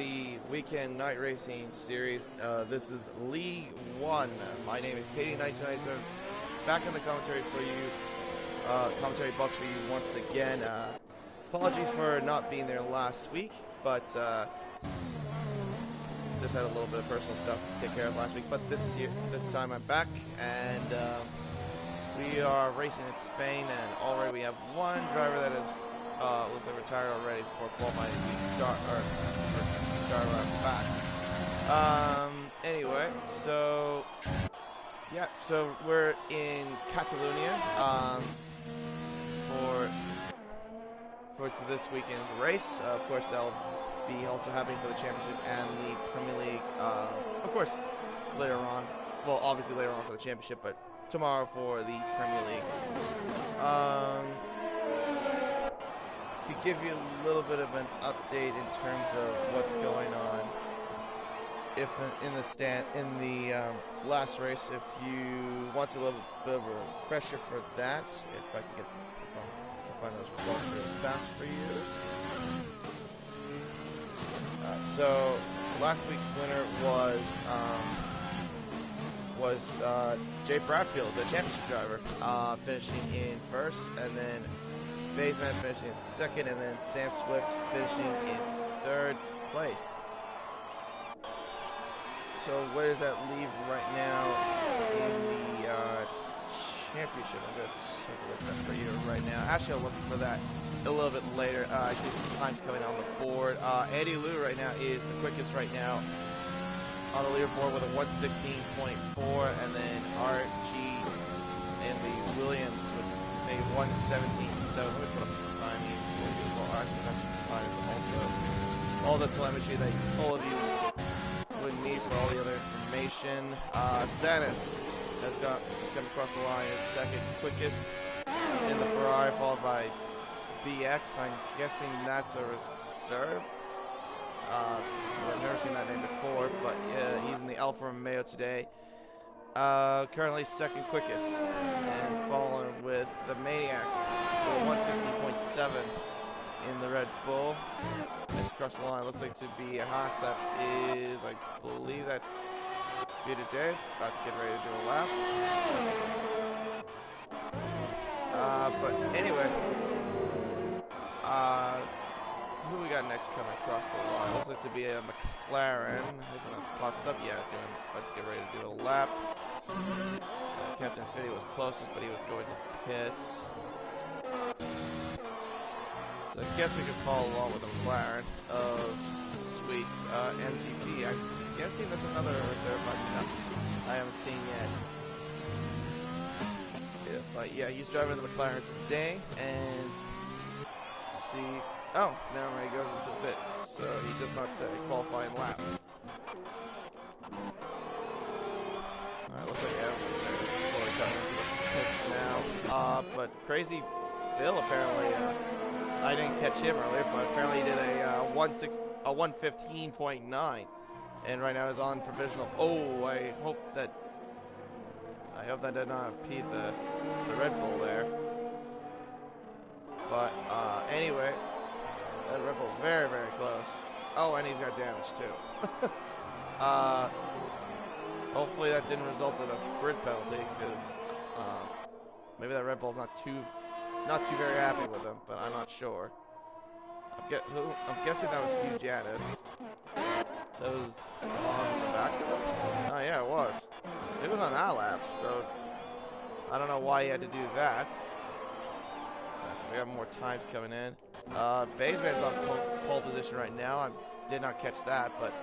the weekend night racing series. This is League 1. My name is Katie Knight tonight, so back in the commentary for you, commentary box for you once again. Apologies for not being there last week, but just had a little bit of personal stuff to take care of last week. But this time I'm back, and we are racing in Spain, and already we have one driver that is looks like retired already before qualifying to start back. Anyway, so yeah, so we're in Catalonia for this weekend's race. Of course, that'll be also happening for the championship and the Premier League. Of course, later on. Well, obviously later on for the championship, but tomorrow for the Premier League. To give you a little bit of an update in terms of what's going on. If in the last race, if you want a little bit of a refresher for that, if I can find those results really fast for you. So last week's winner was Jay Bradfield, the championship driver, finishing in first, and then Baseman finishing in second, and then Sam Swift finishing in third place. So where does that leave right now in the championship? I'm going to take a look at that for you right now. Actually, I'll look for that a little bit later. I see some times coming on the board. Andy Liu right now is the quickest right now on the leaderboard with a 116.4, and then RG and the Williams with a 117. So let me put up the timing for you. Well, actually, not just the timing, but also all the telemetry that all of you would need for all the other information. Sanin has come across the line as second quickest in the Ferrari, followed by BX. I'm guessing that's a reserve. I've never seen that name before, but he's in the Alfa Romeo today. Currently second quickest, and following with the Maniac with 116.7 in the Red Bull. Just across the line, looks like to be a Haas. That is, I believe that's Peter Dave, about to get ready to do a lap. But anyway, who we got next coming across the line? Looks like to be a McLaren. I think that's popped up. Yeah, about to get ready to do a lap. Captain Fitty was closest, but he was going to the pits. So I guess we could follow along with the McLaren of Sweets MGP. I'm guessing that's another reserve, but no, I haven't seen yet. Yeah, but yeah, he's driving the McLaren today, and see. Oh, now he goes into the pits, so he does not say qualifying lap. Alright, looks like Evans is slowly coming into the pits now. But Crazy Bill apparently, I didn't catch him earlier, but apparently he did a 115.9, and right now is on provisional. Oh, I hope that did not impede the Red Bull there. But anyway, that Red Bull's very, very close. Oh, and he's got damage too. Hopefully that didn't result in a grid penalty, because maybe that Red Bull's not too very happy with him, but I'm not sure. I'm guessing that was Hugh Janis. That was on the back of him? Oh yeah, it was. It was on our lap, so I don't know why he had to do that. So we have more times coming in. Baseman's on pole position right now. I did not catch that, but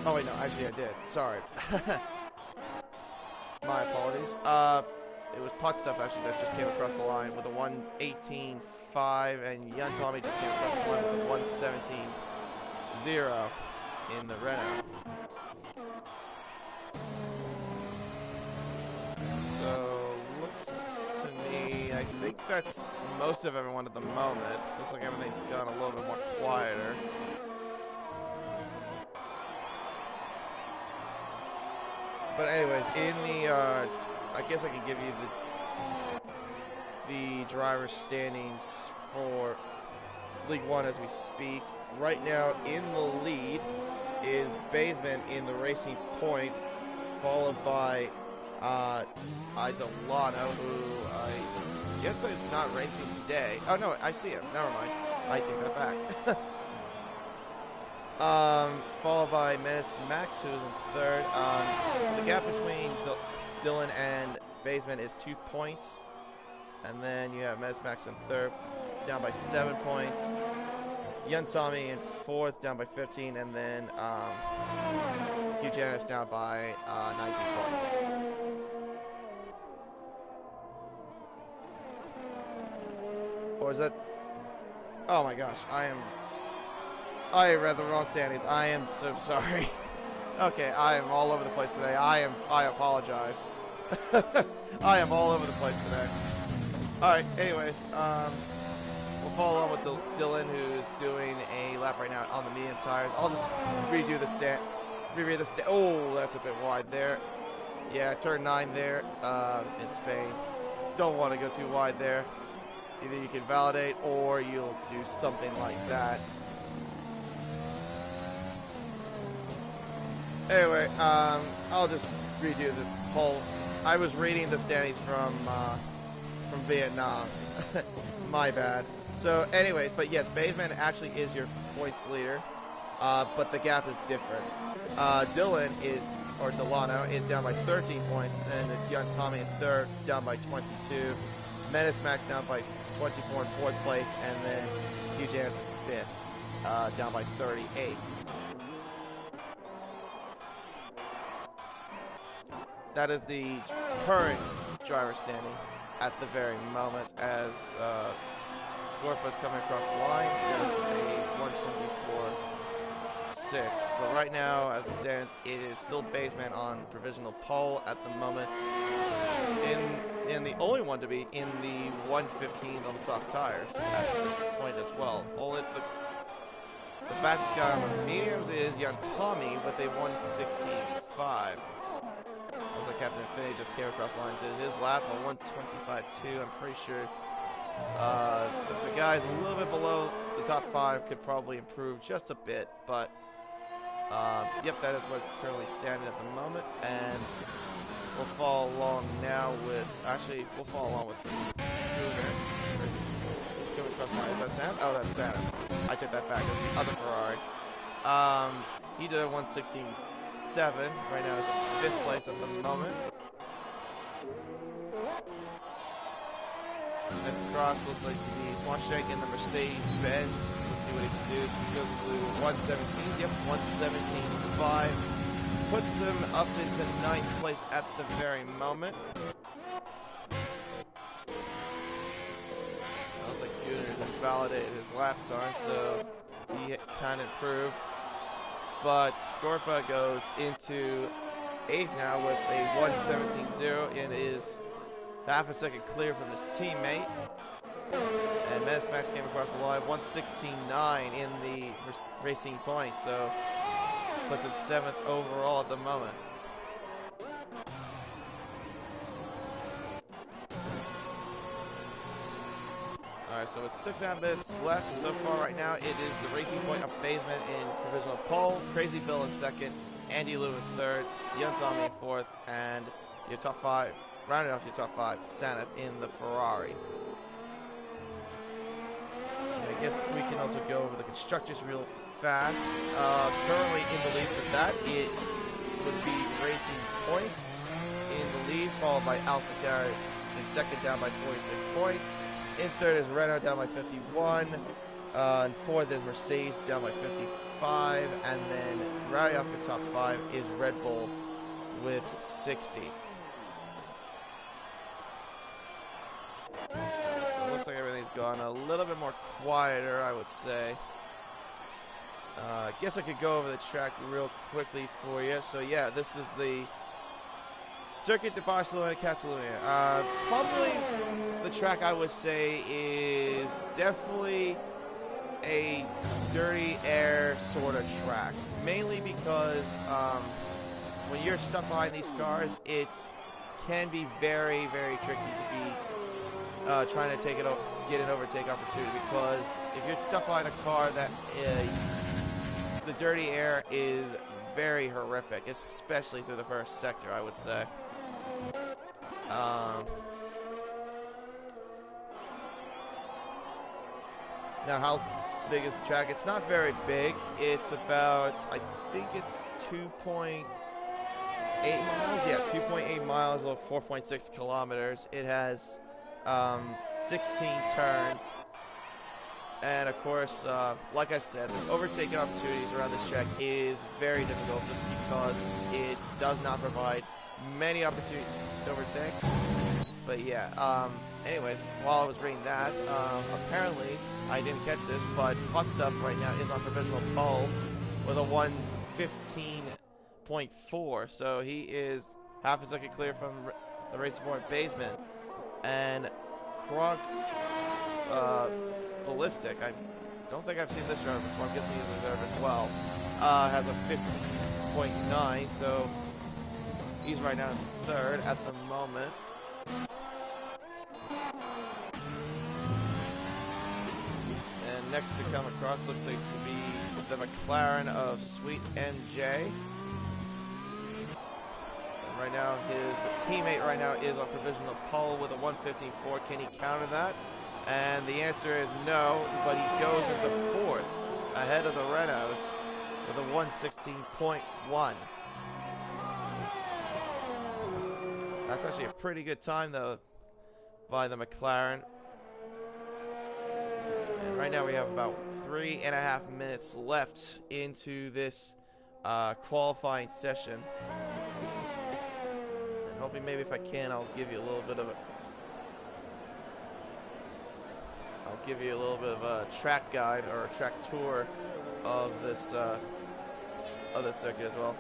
oh wait, no, actually I did. Sorry. My apologies. It was Putt Stuff actually that just came across the line with a 118.5, and Young Tommy just came across the line with a 117.0 in the Renault. So looks to me, I think that's most of everyone at the moment. Looks like everything's gone a little bit more quieter. But anyways, in the I guess I can give you the driver standings for League One as we speak. Right now in the lead is Baseman in the Racing Point, followed by Idolano, who I guess it's not racing today. Oh no, I see him. Never mind. I take that back. Followed by Menace Max, who's in third. The gap between Dylan and Baseman is 2 points. And then you have Menace Max in third, down by 7 points. Young Tommy in fourth, down by 15. And then Hugh Janice down by 19 points. Or is that... Oh my gosh, I read the wrong standings. I am so sorry. Okay, I am all over the place today. I apologize. I am all over the place today. Alright, anyways, we'll follow on with Dylan, who's doing a lap right now on the medium tires. I'll just redo the stand. Oh, that's a bit wide there. Yeah, turn 9 there in Spain. Don't want to go too wide there. Either you can validate or you'll do something like that. Anyway, I'll just redo the poll. I was reading the standings from Vietnam. My bad. So anyway, but yes, Baseman actually is your points leader, but the gap is different. Delano is down by 13 points, and it's Young Tommy in third, down by 22. Menace Max down by 24 in fourth place, and then Hugh Janice in fifth, down by 38. That is the current driver standing at the very moment as Scorpa is coming across the line. There's a 124.6. But right now, as it stands, it is still Baseman on provisional pole at the moment. In the only one to be in the 115 on the soft tires at this point as well. Only the fastest guy on the mediums is Young Tommy with a 116.5. Looks like Captain Infinity just came across the line, did his lap on 125.2. I'm pretty sure the guys a little bit below the top 5 could probably improve just a bit, but yep, that is what's currently standing at the moment, and we'll follow along now with, actually, we'll follow along with Cougar. Who's coming across the line? Is that Santa? Oh, that's Santa. I take that back. That's the other Ferrari. He did a 116.7. Right now is in 5th place at the moment. Next cross looks like to be Swanshank in the Mercedes-Benz. Let's see what he can do. He goes to 117. Yep, 117.5. Puts him up into 9th place at the very moment. Looks like Junior has validated his lap time, so he kind of improved. But Scorpa goes into 8th now with a 117.0 and is half a second clear from his teammate. And Menace Max came across the line, 116.9 in the Racing Point, so puts him 7th overall at the moment. Alright, so it's 6.5 minutes left so far right now. It is the Racing Point of Baseman in provisional pole, Crazy Bill in 2nd, Andy Lou in 3rd, Young Tommy in 4th, and your top 5, rounding off your top 5, Santa in the Ferrari. I guess we can also go over the constructors real fast. Currently in the lead for that would be Racing Point in the lead, followed by AlphaTauri in 2nd, down by 46 points. In 3rd is Renault, down by 51. In 4th is Mercedes, down by 55. And then rounding off the top 5 is Red Bull with 60. So it looks like everything's gone a little bit more quieter, I would say. I guess I could go over the track real quickly for you. So yeah, this is the Circuit de Barcelona, Catalunya. Probably the track I would say is definitely a dirty air sort of track. Mainly because when you're stuck behind these cars, it can be very, very tricky to be trying to get an overtake opportunity, because if you're stuck behind a car, that the dirty air is very horrific, especially through the first sector, I would say. Now, how big is the track? It's not very big. It's about, I think it's 2.8 miles. Yeah, 2.8 miles or 4.6 kilometers. It has 16 turns. And of course, like I said, the overtaking opportunities around this track is very difficult just because it does not provide many opportunities to overtake. But yeah, anyways, while I was reading that, apparently, I didn't catch this, but Hot Stuff right now is on provisional pole with a 1:15.4, so he is half a second clear from the race aboard Basement. And Kronk Ballistic, I don't think I've seen this driver before, I'm guessing he's a reserve as well, has a 15.9, so he's right now in third at the moment. And next to come across looks like to be the McLaren of Sweet MJ. And right now his teammate right now is on provisional pole with a 1:15.4. Can he counter that? And the answer is no, but he goes into fourth ahead of the Renaults with a 1:16.1. That's actually a pretty good time though by the McLaren. And right now we have about 3.5 minutes left into this qualifying session. And hoping maybe if I can, I'll give you a little bit of a track guide or a track tour of this circuit as well.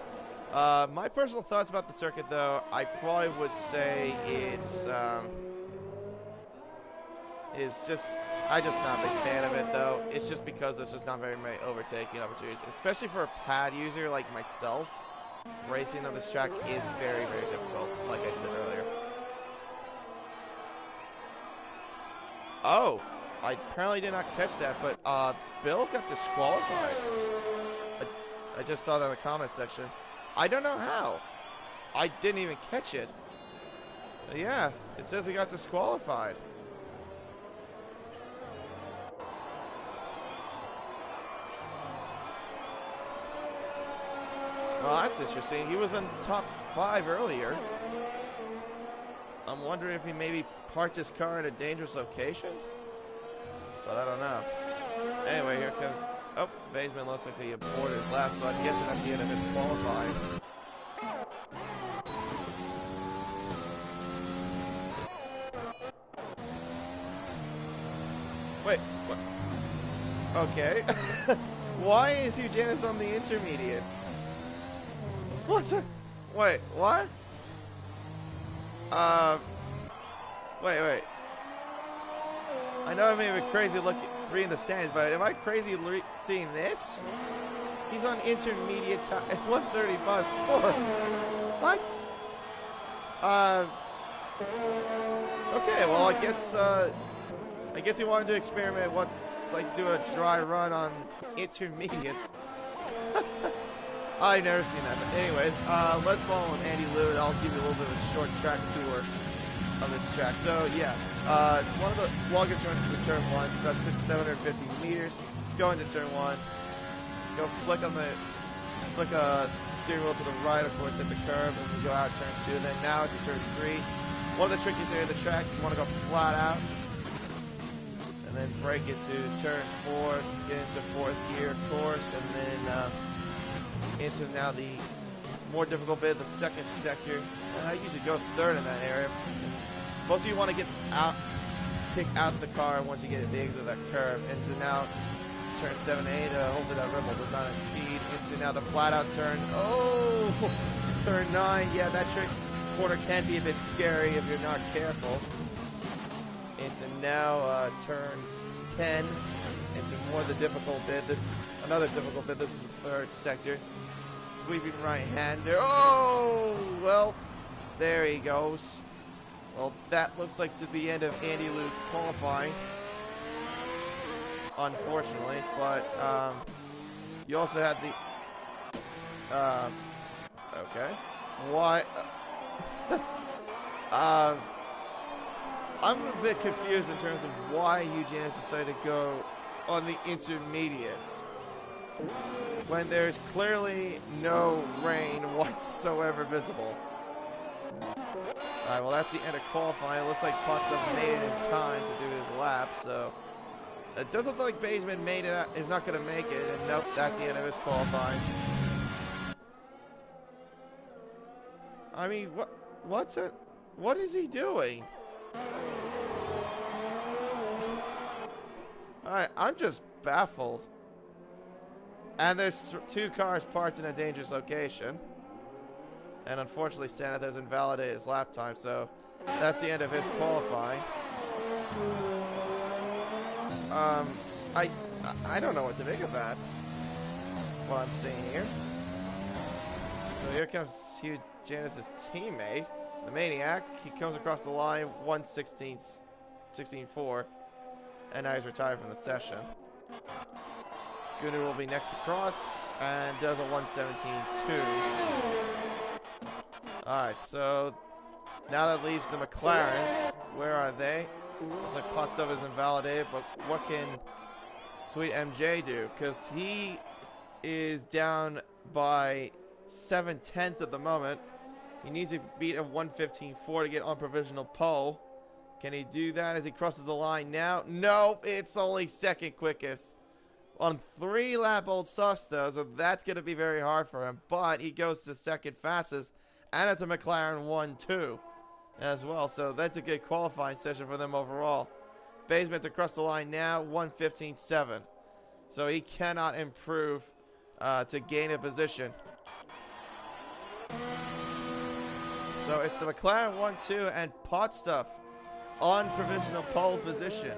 My personal thoughts about the circuit, though, I probably would say I'm just not a big fan of it, though. It's just because there's just not very many overtaking opportunities, especially for a pad user like myself. Racing on this track is very, very difficult, like I said earlier. Oh, I apparently did not catch that, but Bill got disqualified. I just saw that in the comment section. I don't know how. I didn't even catch it. But yeah, it says he got disqualified. Well, that's interesting. He was in top 5 earlier. I'm wondering if he maybe parked his car in a dangerous location? But I don't know. Anyway, here comes... Oh, Baseman looks like he aborted his lap, so I'm guessing that's the end of his qualifying. Wait, what? Okay. Why is Eugenus on the intermediates? What? Wait, what? Wait. I know I may be crazy reading the standings, but am I crazy seeing this? He's on intermediate time at 1:35.4. What? Okay, well, I guess he wanted to experiment what it's like to do a dry run on intermediates. I've never seen that. But anyways, let's follow with Andy Lew, and I'll give you a little bit of a short track tour of this track. So yeah, it's one of the longest runs to the turn 1. It's about 750 meters. Go into turn 1. Go flick steering wheel to the right, of course, at the curve, and we go out turn 2. Then now into turn 3. One of the trickiest areas of the track. You want to go flat out, and then brake into turn 4. Get into 4th gear, of course, and then into now the more difficult bit, the 2nd sector. And I usually go 3rd in that area. Most of you want to kick out the car once you get at the exit of that curve. Into now turn 7, 8. Hopefully that ripple does not impede. Into now the flat out turn. Oh, turn 9. Yeah, that corner can be a bit scary if you're not careful. Into now turn 10. Into more of the difficult bit. Another difficult bit. This is the 3rd sector. Sweeping right-hander. Oh, well, there he goes. Well, that looks like to the end of Andy Lew's qualifying. unfortunately. But you also had the okay. Why? um, I'm a bit confused in terms of why Eugenics decided to go on the intermediates when there's clearly no rain whatsoever visible. Alright, well that's the end of qualifying. It looks like Potstuff made it in time to do his lap, so it doesn't look like Baseman made it is not going to make it, and nope, that's the end of his qualifying. I mean, what is he doing? I'm just baffled. And there's 2 cars parked in a dangerous location. And unfortunately, Sanath has invalidated his lap time, so that's the end of his qualifying. I don't know what to make of that. What I'm seeing here. So here comes Hugh Janice's teammate, the Maniac. He comes across the line 1:16.4, and now he's retired from the session. Gunnar will be next across and does a 1:17.2. Alright, so now that leaves the McLarens. Where are they? Looks like Potstuff is invalidated, but what can Sweet MJ do? Because he is down by 7/10 at the moment. He needs to beat a 1:15.4 to get on provisional pole. Can he do that as he crosses the line now? No, it's only second quickest on 3-lap old softs though, so that's going to be very hard for him. But he goes to second fastest, and it's a McLaren 1-2 as well, so that's a good qualifying session for them overall. Basement across the line now, 1:15.7. So he cannot improve to gain a position. So it's the McLaren 1-2 and Potstuff on provisional pole position.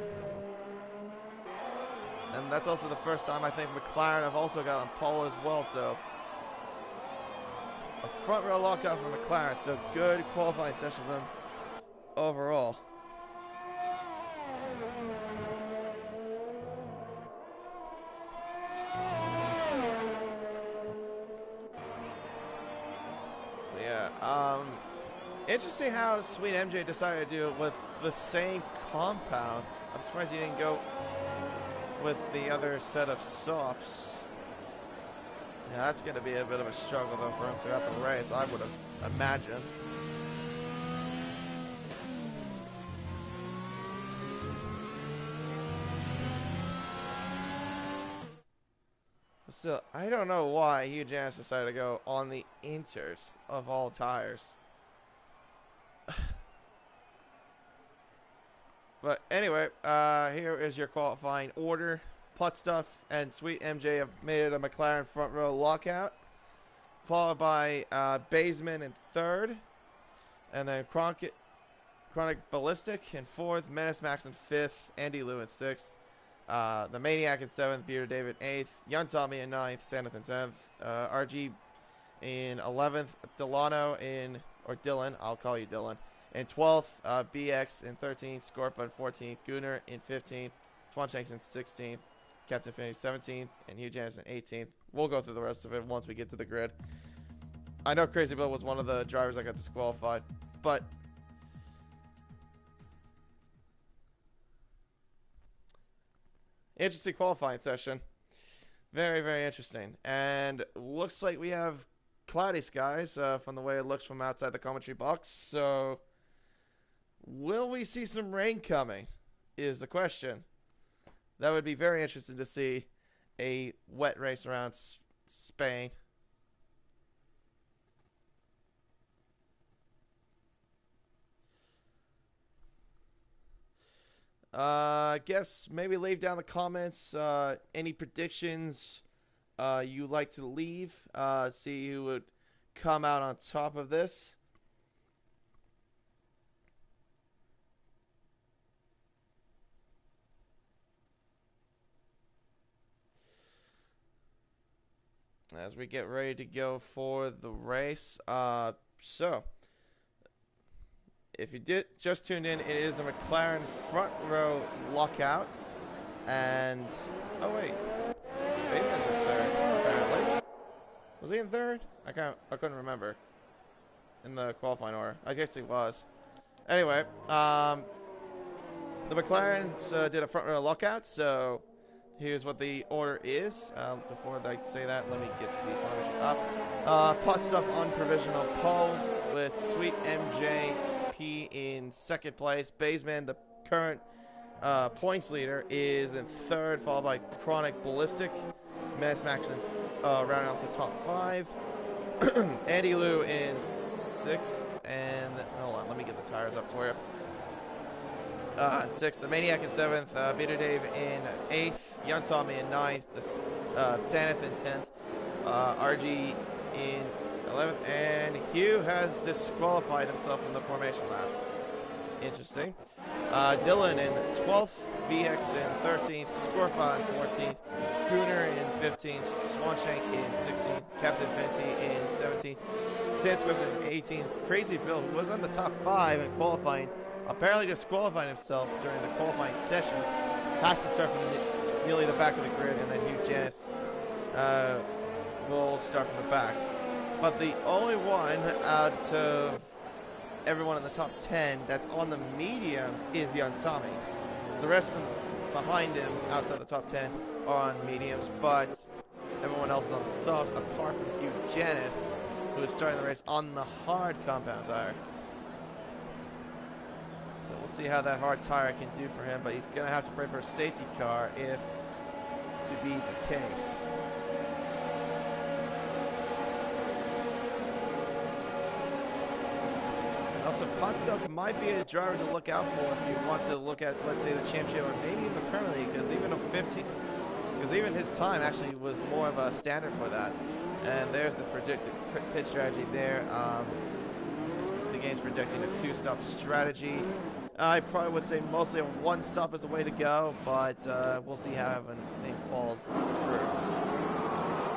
And that's also the first time I think McLaren have also got on pole as well, so a front row lockout for McLaren, so good qualifying session for them overall. Yeah, interesting how Sweet MJ decided to do it with the same compound. I'm surprised he didn't go with the other set of softs. Yeah, that's going to be a bit of a struggle though for him throughout the race, I would have imagined. So I don't know why Hugh Janis decided to go on the inters of all tires. But anyway, here is your qualifying order. Potstuff and Sweet MJ have made it a McLaren front row lockout, followed by Baseman in third, and then Chronic Ballistic in fourth, Menace Max in fifth, Andy Lou in sixth, the Maniac in seventh, Peter David in eighth, Young Tommy in ninth, Sanath in 10th, RG in 11th, Dylan, I'll call you Dylan, in 12th, BX in 13th, Scorpa in 14th, Gunnar in 15th, Swanshanks in 16th, Captain Finney 17th, and Hugh Janis in 18th. We'll go through the rest of it once we get to the grid. I know Crazy Bill was one of the drivers that got disqualified, but interesting qualifying session. Very, very interesting. And looks like we have cloudy skies from the way it looks from outside the commentary box. So will we see some rain coming is the question. That would be very interesting to see a wet race around Spain. I guess maybe leave down the comments any predictions you like to leave. See who would come out on top of this. As we get ready to go for the race. So, if you just tuned in, it is a McLaren front row lockout. And, oh wait, Bateman's in third, apparently. Was he in third? I couldn't remember. In the qualifying order. I guess he was. Anyway, the McLarens did a front row lockout, so here's what the order is. Before I say that, let me get the television up. Pot Stuff on provisional pole with Sweet MJP in second place. Baseman, the current points leader, is in third, followed by Chronic Ballistic. Menace Max rounding off the top 5. Andy Lou in 6th, and hold on, let me get the tires up for you. In 6th, the Maniac in 7th, Beater Dave in 8th, Young Tommy in 9th, Saneth in 10th, RG in 11th, and Hugh has disqualified himself from the formation lap. Interesting. Dylan in 12th, VX in 13th, Scorpa in 14th, Gunner in 15th, Swanshank in 16th, Captain Fenty in 17th, Sam Swift in 18th, Crazy Bill, who was on the top 5 in qualifying, apparently disqualified himself during the qualifying session, has to start from nearly the back of the grid, and then Hugh Janis will start from the back. But the only one out of everyone in the top 10 that's on the mediums is Young Tommy. The rest of them behind him outside the top 10 are on mediums, but everyone else is on the softs apart from Hugh Janis, who is starting the race on the hard compound tire. So we'll see how that hard tire can do for him, but he's going to have to pray for a safety car if to be the case. Also, Pot Stuff might be a driver to look out for if you want to look at, let's say, the championship or maybe even the Premier League, because even his time actually was more of a standard for that. And there's the predicted pit strategy there. The game's predicting a 2-stop strategy. I probably would say mostly a 1-stop is the way to go, but we'll see how everything falls through.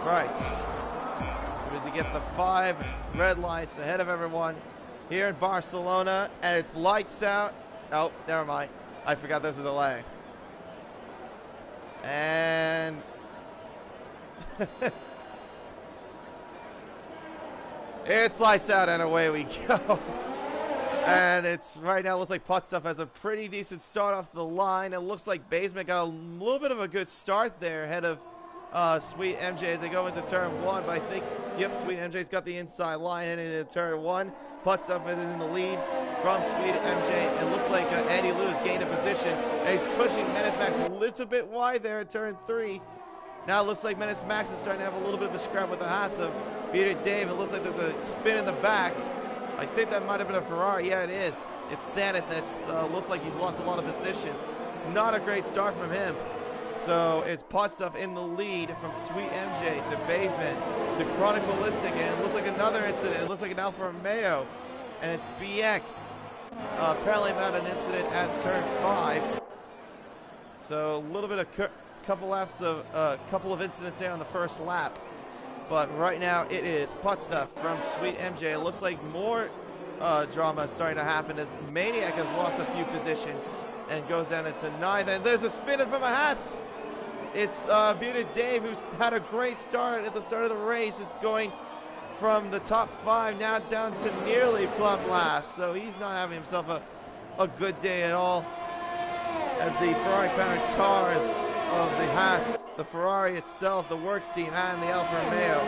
Right. As you get the 5 red lights ahead of everyone here in Barcelona, and it's lights out. Oh, never mind. I forgot there's a delay. And it's lights out, and away we go. And it's right now looks like Pot Stuff has a pretty decent start off the line. It looks like Basement got a little bit of a good start there ahead of Sweet MJ as they go into turn 1, but I think, yep, Sweet MJ's got the inside line heading into turn 1. Pot Stuff is in the lead from Sweet MJ. It looks like Andy Lewis gained a position, and he's pushing Menace Max a little bit wide there at turn 3. Now it looks like Menace Max is starting to have a little bit of a scrap with the Haas of Beater Dave. It looks like there's a spin in the back. I think that might have been a Ferrari. Yeah, it is. It's Saneth that's looks like he's lost a lot of positions. Not a great start from him. So it's Pot Stuff in the lead from Sweet MJ to Basement to Chronic Ballistic, and it looks like another incident. It looks like an Alfa Romeo, and it's BX. Apparently about an incident at turn 5. So a little bit of couple of incidents there on the first lap. But right now it is Pot Stuff from Sweet MJ. It looks like more drama is starting to happen as Maniac has lost a few positions and goes down into 9th. And there's a spin from a Haas. It's Bearded Dave, who's had a great start at the start of the race, is going from the top 5 now down to nearly plumb last. So he's not having himself a good day at all, as the Ferrari-powered cars of the Haas, the Ferrari itself, the Works team, and the Alfa Romeo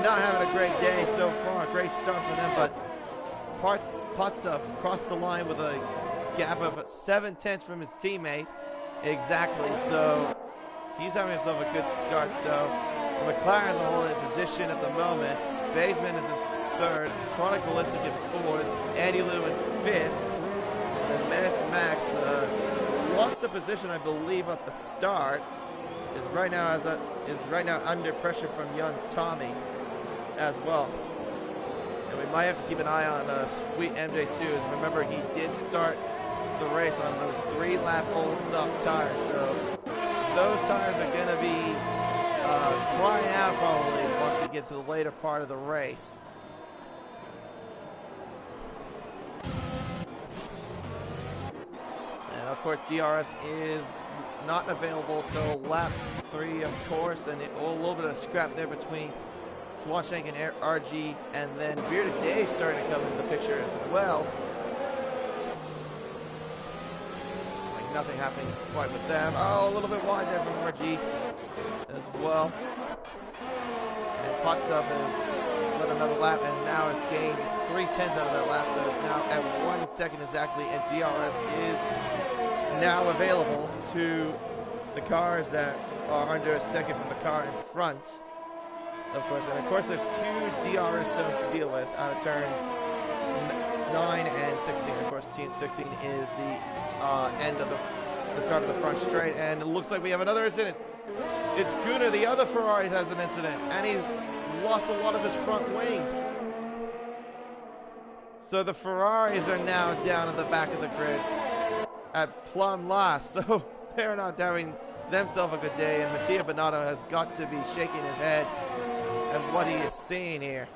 not having a great day so far. Great start for them, but Pot Stuff crossed the line with a gap of 7/10 from his teammate. Exactly, so he's having himself a good start though. The McLaren's a whole in position at the moment. Basement is in 3rd, Chronic Ballistic in 4th, Andy Lou in 5th, and Menace Max lost a position, I believe, at the start. Is right now under pressure from Young Tommy as well. And we might have to keep an eye on Sweet MJ too, as remember he did start the race on those 3-lap old soft tires, so those tires are going to be crying out probably once we get to the later part of the race. And of course DRS is not available till lap 3, of course, and a little bit of scrap there between Swanshank and RG, and then Bearded Dave starting to come into the picture as well. Like nothing happening quite with them. Oh, a little bit wide there from RG as well. And Hot Stuff has led another lap and now has gained 3/10 out of that lap, so it's now at 1 second exactly, and DRS is now available to the cars that are under a second from the car in front. Of course, and of course there's 2 DRS zones to deal with out of turns 9 and 16. Of course, team 16 is the end of the start of the front straight, and it looks like we have another incident. It's Gunnar, the other Ferrari, has an incident, and he's lost a lot of his front wing. So the Ferraris are now down at the back of the grid at plumb last, so they're not having themselves a good day, and Mattia Binotto has got to be shaking his head at what he is seeing here.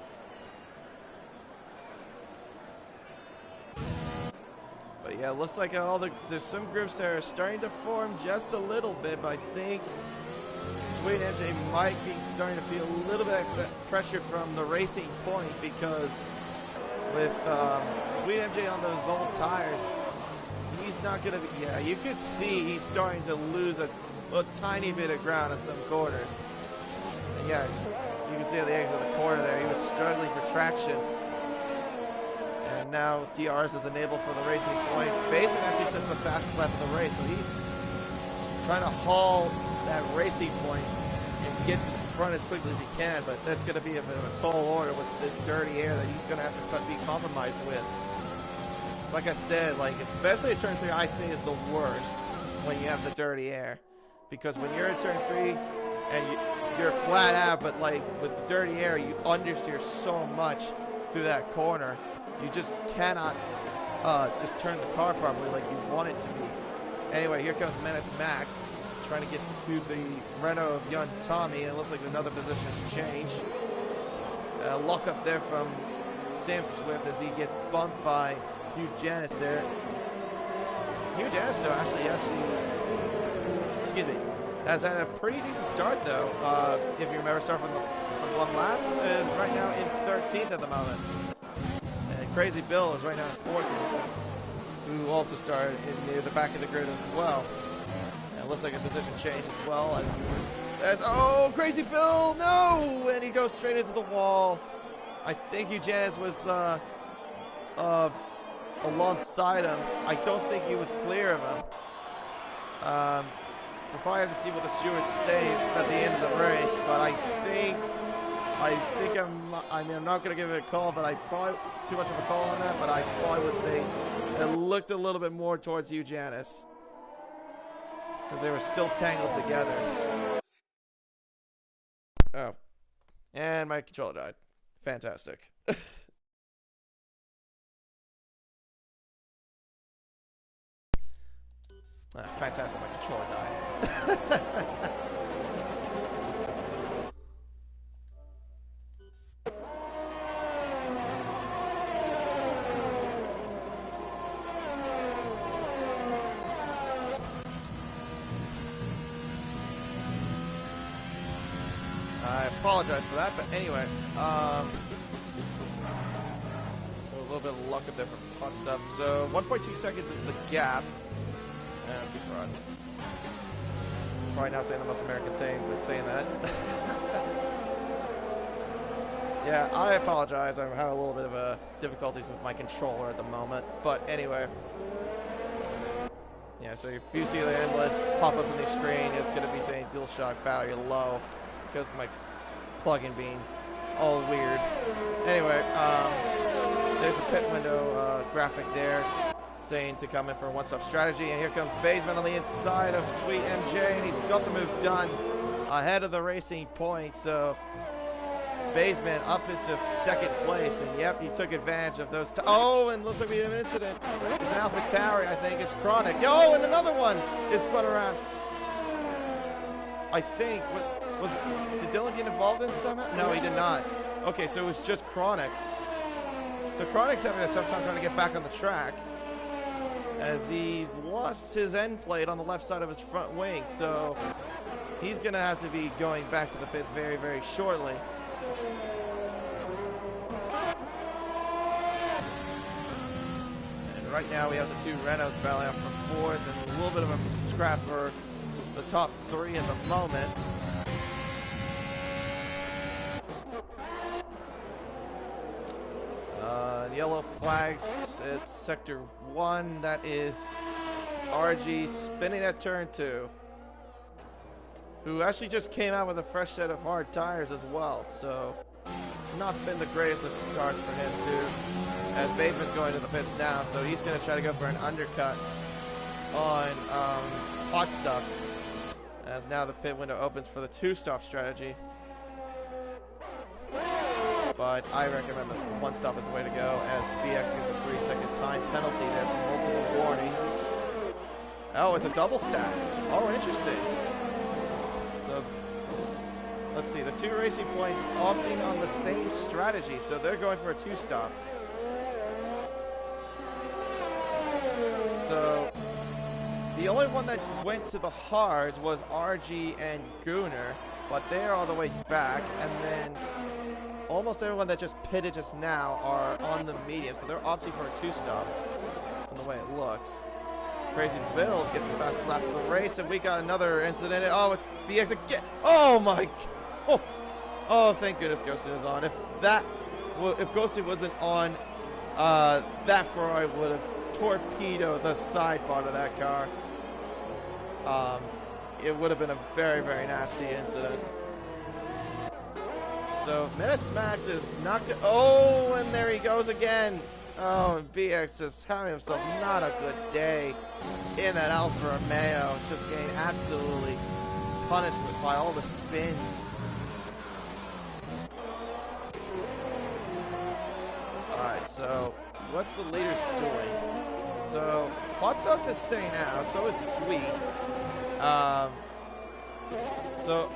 But yeah, it looks like there's some groups that are starting to form just a little bit, but I think Sweet MJ might be starting to feel a little bit of that pressure from the Racing Point, because with Sweet MJ on those old tires, he's not going to be, yeah, you could see he's starting to lose a tiny bit of ground in some corners. And yeah, you can see at the edge of the corner there, he was struggling for traction. And now DRS is enabled for the Racing Point. Baseman actually sets the fastest lap of the race, so he's trying to haul that Racing Point and get to the front as quickly as he can, but that's going to be a bit of a tall order with this dirty air that he's going to have to be compromised with. Like I said, like especially at turn 3, I think is the worst when you have the dirty air, because when you're at turn 3 and you're flat out, but like with the dirty air, you understeer so much through that corner, you just cannot just turn the car properly like you want it to be. Anyway, here comes Menace Max trying to get to the Renault of young Tommy, and it looks like another position has changed. Lock up there from Sam Swift as he gets bumped by Hugh Janis there. Hugh Janis though actually, excuse me, has had a pretty decent start though. If you remember, start from one last, is right now in 13th at the moment. And Crazy Bill is right now in 14th, who also started near the back of the grid as well. And it looks like a position change as well as oh, Crazy Bill, no! And he goes straight into the wall. I think Hugh Janis was alongside him. I don't think he was clear of him. We'll probably have to see what the stewards say at the end of the race, but I think I'm not going to give it a call, but I probably too much of a call on that, but I probably would say it looked a little bit more towards Hugh Janis, because they were still tangled together. Oh, and my controller died. Fantastic. Fantastic, my controller died. I apologize for that, but anyway, a little bit of luck up there from Hot Stuff. So 1.2 seconds is the gap. Probably now saying the most American thing, but saying that. Yeah, I apologize. I'm having a little bit of difficulties with my controller at the moment. But anyway. Yeah, so if you see the endless pop-ups on the screen, it's going to be saying DualShock battery low. It's because of my plug-in being all weird. Anyway, there's the pit window graphic there, saying to come in for a one-stop strategy, and here comes Baseman on the inside of Sweet MJ, and he's got the move done ahead of the Racing Point. So Baseman up into second place, and yep, he took advantage of those. Oh, and looks like we have an incident. It's an AlphaTauri, I think. It's Chronic. Oh, and another one is spun around. I think did Dylan get involved in somehow? No, he did not. Okay, so it was just Chronic. So Chronic's having a tough time trying to get back on the track. as he's lost his end plate on the left side of his front wing. So he's going to have to be going back to the pits very, very shortly. And right now we have the two Renaults battling out for fourth, and a little bit of a scrap for the top three at the moment. Yellow flags, it's sector 1. That is RG spinning at turn 2, who actually just came out with a fresh set of hard tires as well. So not been the greatest of starts for him too, as Baseman's going to the pits now, so he's going to try to go for an undercut on Hot Stuff, as now the pit window opens for the two-stop strategy. But I recommend the one stop is the way to go, as BX gets a 3-second time penalty there for multiple warnings. Oh, it's a double stack. Oh, interesting. So let's see, the two Racing Points opting on the same strategy, so they're going for a two-stop. So the only one that went to the hards was RG and Gooner, but they're all the way back, and then almost everyone that just pitted just now are on the medium, so they're opting for a two-stop from the way it looks. Crazy Bill gets the best lap of the race, and we got another incident. Oh, it's BX again. Oh my! Oh, thank goodness Ghosty was on. If Ghosty wasn't on that far, I would have torpedoed the side part of that car. It would have been a very, very nasty incident. So Menace Max is not good. Oh, and there he goes again. Oh, and BX just having himself not a good day in that Alfa Romeo, just getting absolutely punished by all the spins. Alright, so what's the leaders doing? So Hot Stuff is staying out, so is Sweet. So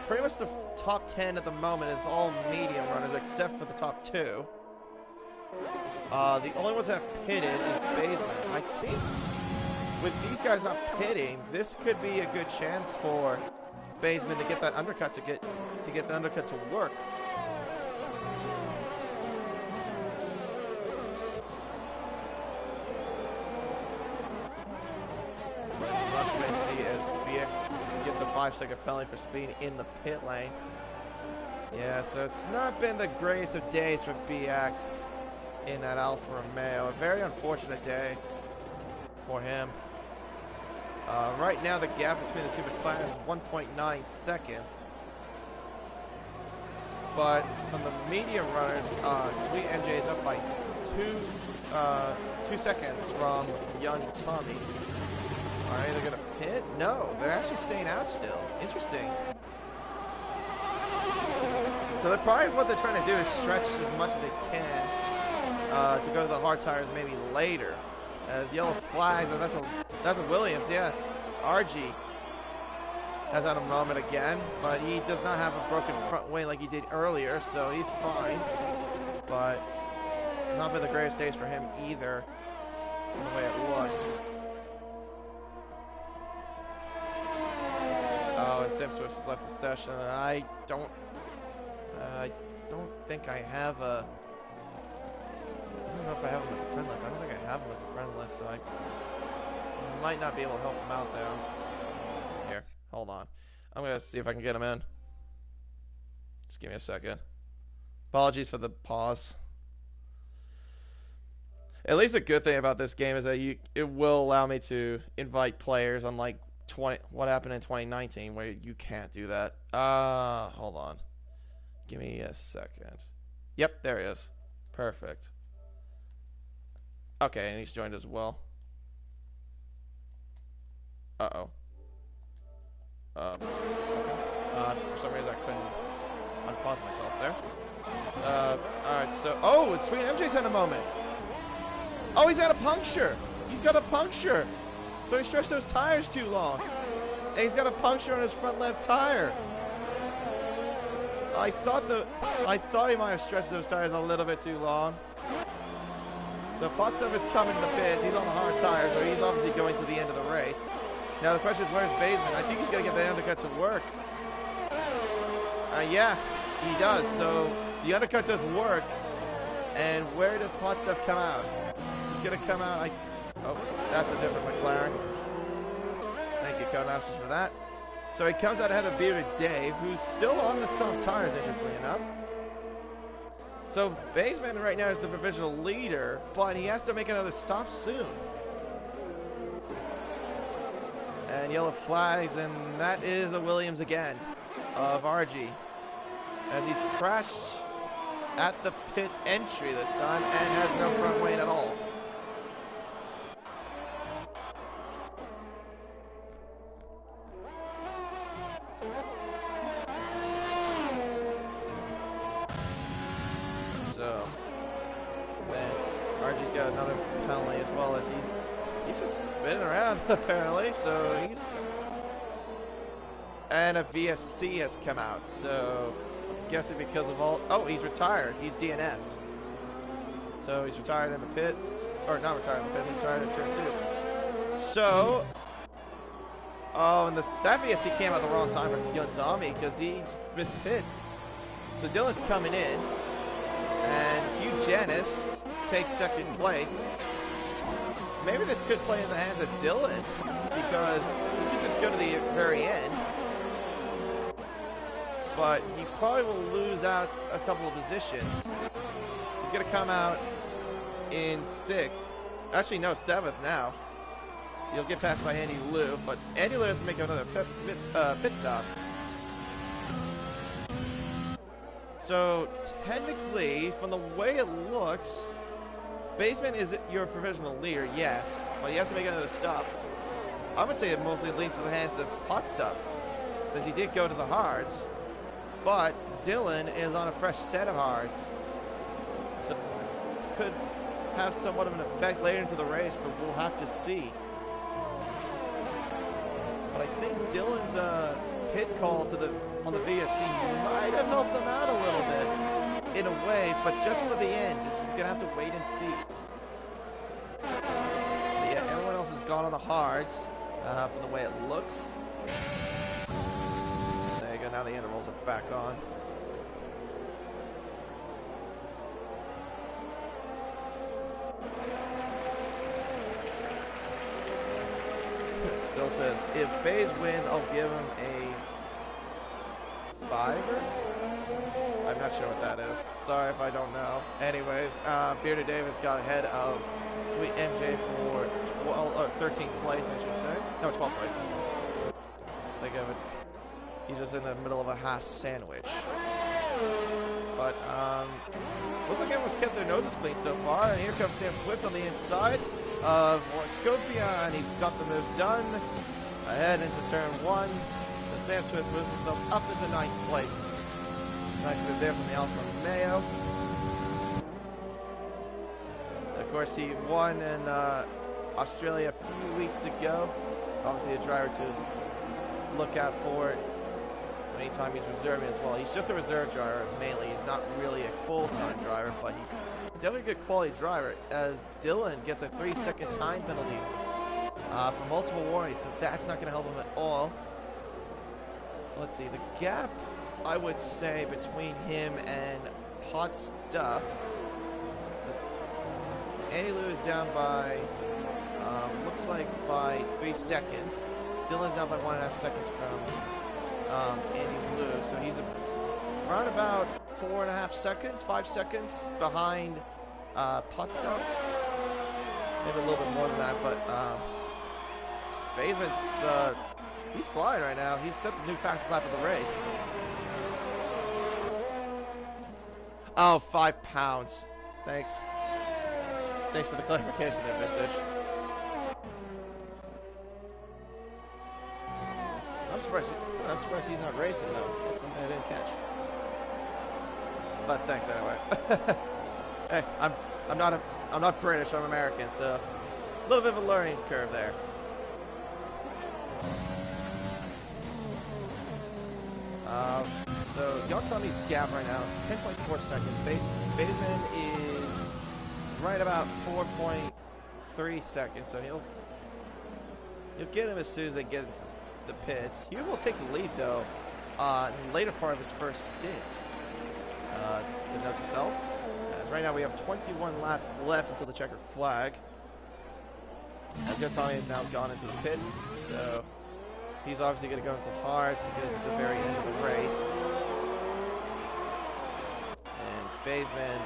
pretty much the top 10 at the moment is all medium runners except for the top 2. The only ones that have pitted is Baseman. I think with these guys not pitting, this could be a good chance for Baseman to get that undercut to get the undercut to work. Gets a 5-second penalty for speed in the pit lane. Yeah, so it's not been the greatest of days for BX in that Alfa Romeo. A very unfortunate day for him. Right now the gap between the two McLarens is 1.9 seconds. But from the medium runners, Sweet MJ is up by 2 seconds from Young Tommy. Are they going to pit? No, they're actually staying out still. Interesting. So they're probably what they're trying to do is stretch as much as they can to go to the hard tires maybe later. As yellow flags, and that's a Williams, yeah. RG has had a moment again, but he does not have a broken front wing like he did earlier, so he's fine. But not been the greatest days for him either, from the way it looks. Oh, and Sam Swift has left the session. I don't think I have a. I don't know if I have him as a friend list. I don't think I have him as a friend list, so I might not be able to help him out there. Here, hold on. I'm gonna see if I can get him in. Just give me a second. Apologies for the pause. At least the good thing about this game is that it will allow me to invite players, unlike what happened in 2019 where you can't do that. Hold on. Give me a second. Yep, there he is. Perfect. Okay, and he's joined as well. Uh-oh. Okay. For some reason I couldn't unpause myself there. Alright, so... Oh, it's Sweet MJ's had a moment. Oh, he's had a puncture. He's got a puncture. So he stretched those tires too long. And he's got a puncture on his front left tire. I thought he might have stretched those tires a little bit too long. So Potstuff is coming to the pits. He's on the hard tires, so he's obviously going to the end of the race. Now the question is, where's Baseman? I think he's going to get the undercut to work. Yeah, he does. So the undercut does work. And where does Potstuff come out? He's going to come out. Oh, that's a different McLaren. Thank you, Codemasters, for that. So he comes out ahead of Bearded Dave, who's still on the soft tires, interestingly enough. So Baseman right now is the provisional leader, but he has to make another stop soon. And yellow flags, and that is a Williams again of RG, as he's crashed at the pit entry this time and has no front wing at all. So, man, RG's got another penalty as well, as he's just spinning around apparently. So and a VSC has come out. So, I'm guessing because of all. Oh, he's retired. He's DNF'd. So he's retired in the pits, or not retired in the pits. He's retired in turn 2. So, oh, and that VSC came out the wrong time for Yonzami because he missed pits. So Dylan's coming in. And Hugh Janis takes second place. Maybe this could play in the hands of Dylan, because he could just go to the very end. But he probably will lose out a couple of positions. He's going to come out in 6th. Actually, no, 7th now. He'll get passed by Andy Liu, but Andy Liu has to make another pit stop. So, technically, from the way it looks, Baseman is your provisional leader, yes, but he has to make another stop. I would say it mostly leans to the hands of Potstuff, since he did go to the hards, but Dylan is on a fresh set of hards. So, it could have somewhat of an effect later into the race, but we'll have to see. But I think Dylan's pit call on the VSC might have helped them out a little bit, in a way, but just for the end. It's just going to have to wait and see. But yeah, everyone else has gone on the hards, from the way it looks. There you go, now the intervals are back on. It still says, if Bays wins, I'll give him a 5er? I'm not sure what that is. Sorry if I don't know. Anyways, Bearded Davis got ahead of Sweet MJ for 13th place, I should say. No, 12th place. Think of it. He's just in the middle of a Haas sandwich. But, looks like everyone's kept their noses clean so far. And here comes Sam Swift on the inside of Scopia, and he's got the move done. Ahead into turn 1. So Sam Swift moves himself up into 9th place. Nice move there from the Alfa Romeo. Of course, he won in Australia a few weeks ago. Obviously, a driver to look out for anytime he's reserving as well. He's just a reserve driver mainly. He's not really a full-time driver, but he's definitely a good quality driver, as Dylan gets a 3-second time penalty for multiple warnings, so that's not going to help him at all. Let's see, the gap, I would say, between him and Potstuff. Andy Liu is down by, looks like by 3 seconds. Dylan's down by 1.5 seconds from Andy Liu, so he's around about 4.5 seconds, 5 seconds behind Potstuff. Maybe a little bit more than that, but Baseman's he's flying right now. He's set the new fastest lap of the race. Oh, 5 pounds. Thanks. Thanks for the clarification there, Vintage. I'm surprised he's not racing though. That's something I didn't catch. But thanks anyway. Hey, I'm not British. I'm American, so a little bit of a learning curve there. So Young Tommy's gap right now, 10.4 seconds. Bateman is right about 4.3 seconds, so he'll get him as soon as they get into the pits. He will take the lead, though, in the later part of his first stint. To note yourself, as right now we have 21 laps left until the checkered flag. As Tommy has now gone into the pits, so he's obviously going to go into hards to get to the very end of the race. And Baseman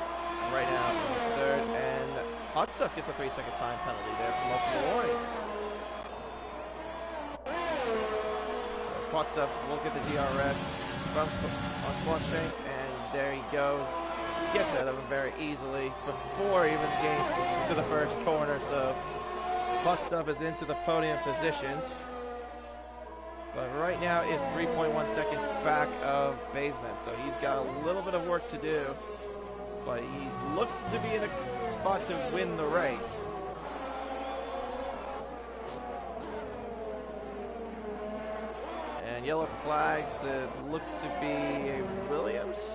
right now in third, and Hot Stuff gets a 3-second time penalty there for multiple warnings. So Hot Stuff will get the DRS from on Spawn Shanks, and there he goes. Gets out of him very easily before even getting to the first corner, so Hot Stuff is into the podium positions. But right now is 3.1 seconds back of Baseman, so he's got a little bit of work to do. But he looks to be in a spot to win the race. And yellow flags, it looks to be a Williams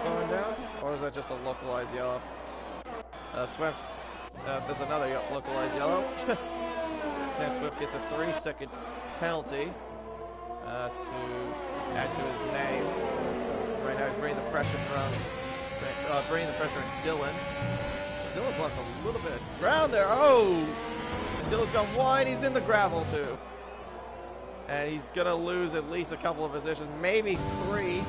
slowing down, or is that just a localized yellow? Swift's, there's another localized yellow. Sam Swift gets a 3-second penalty to add to his name. Right now he's bringing the pressure from Dylan. Dylan's lost a little bit of ground there. Oh! And Dylan's gone wide. He's in the gravel too. And he's going to lose at least a couple of positions, maybe 3.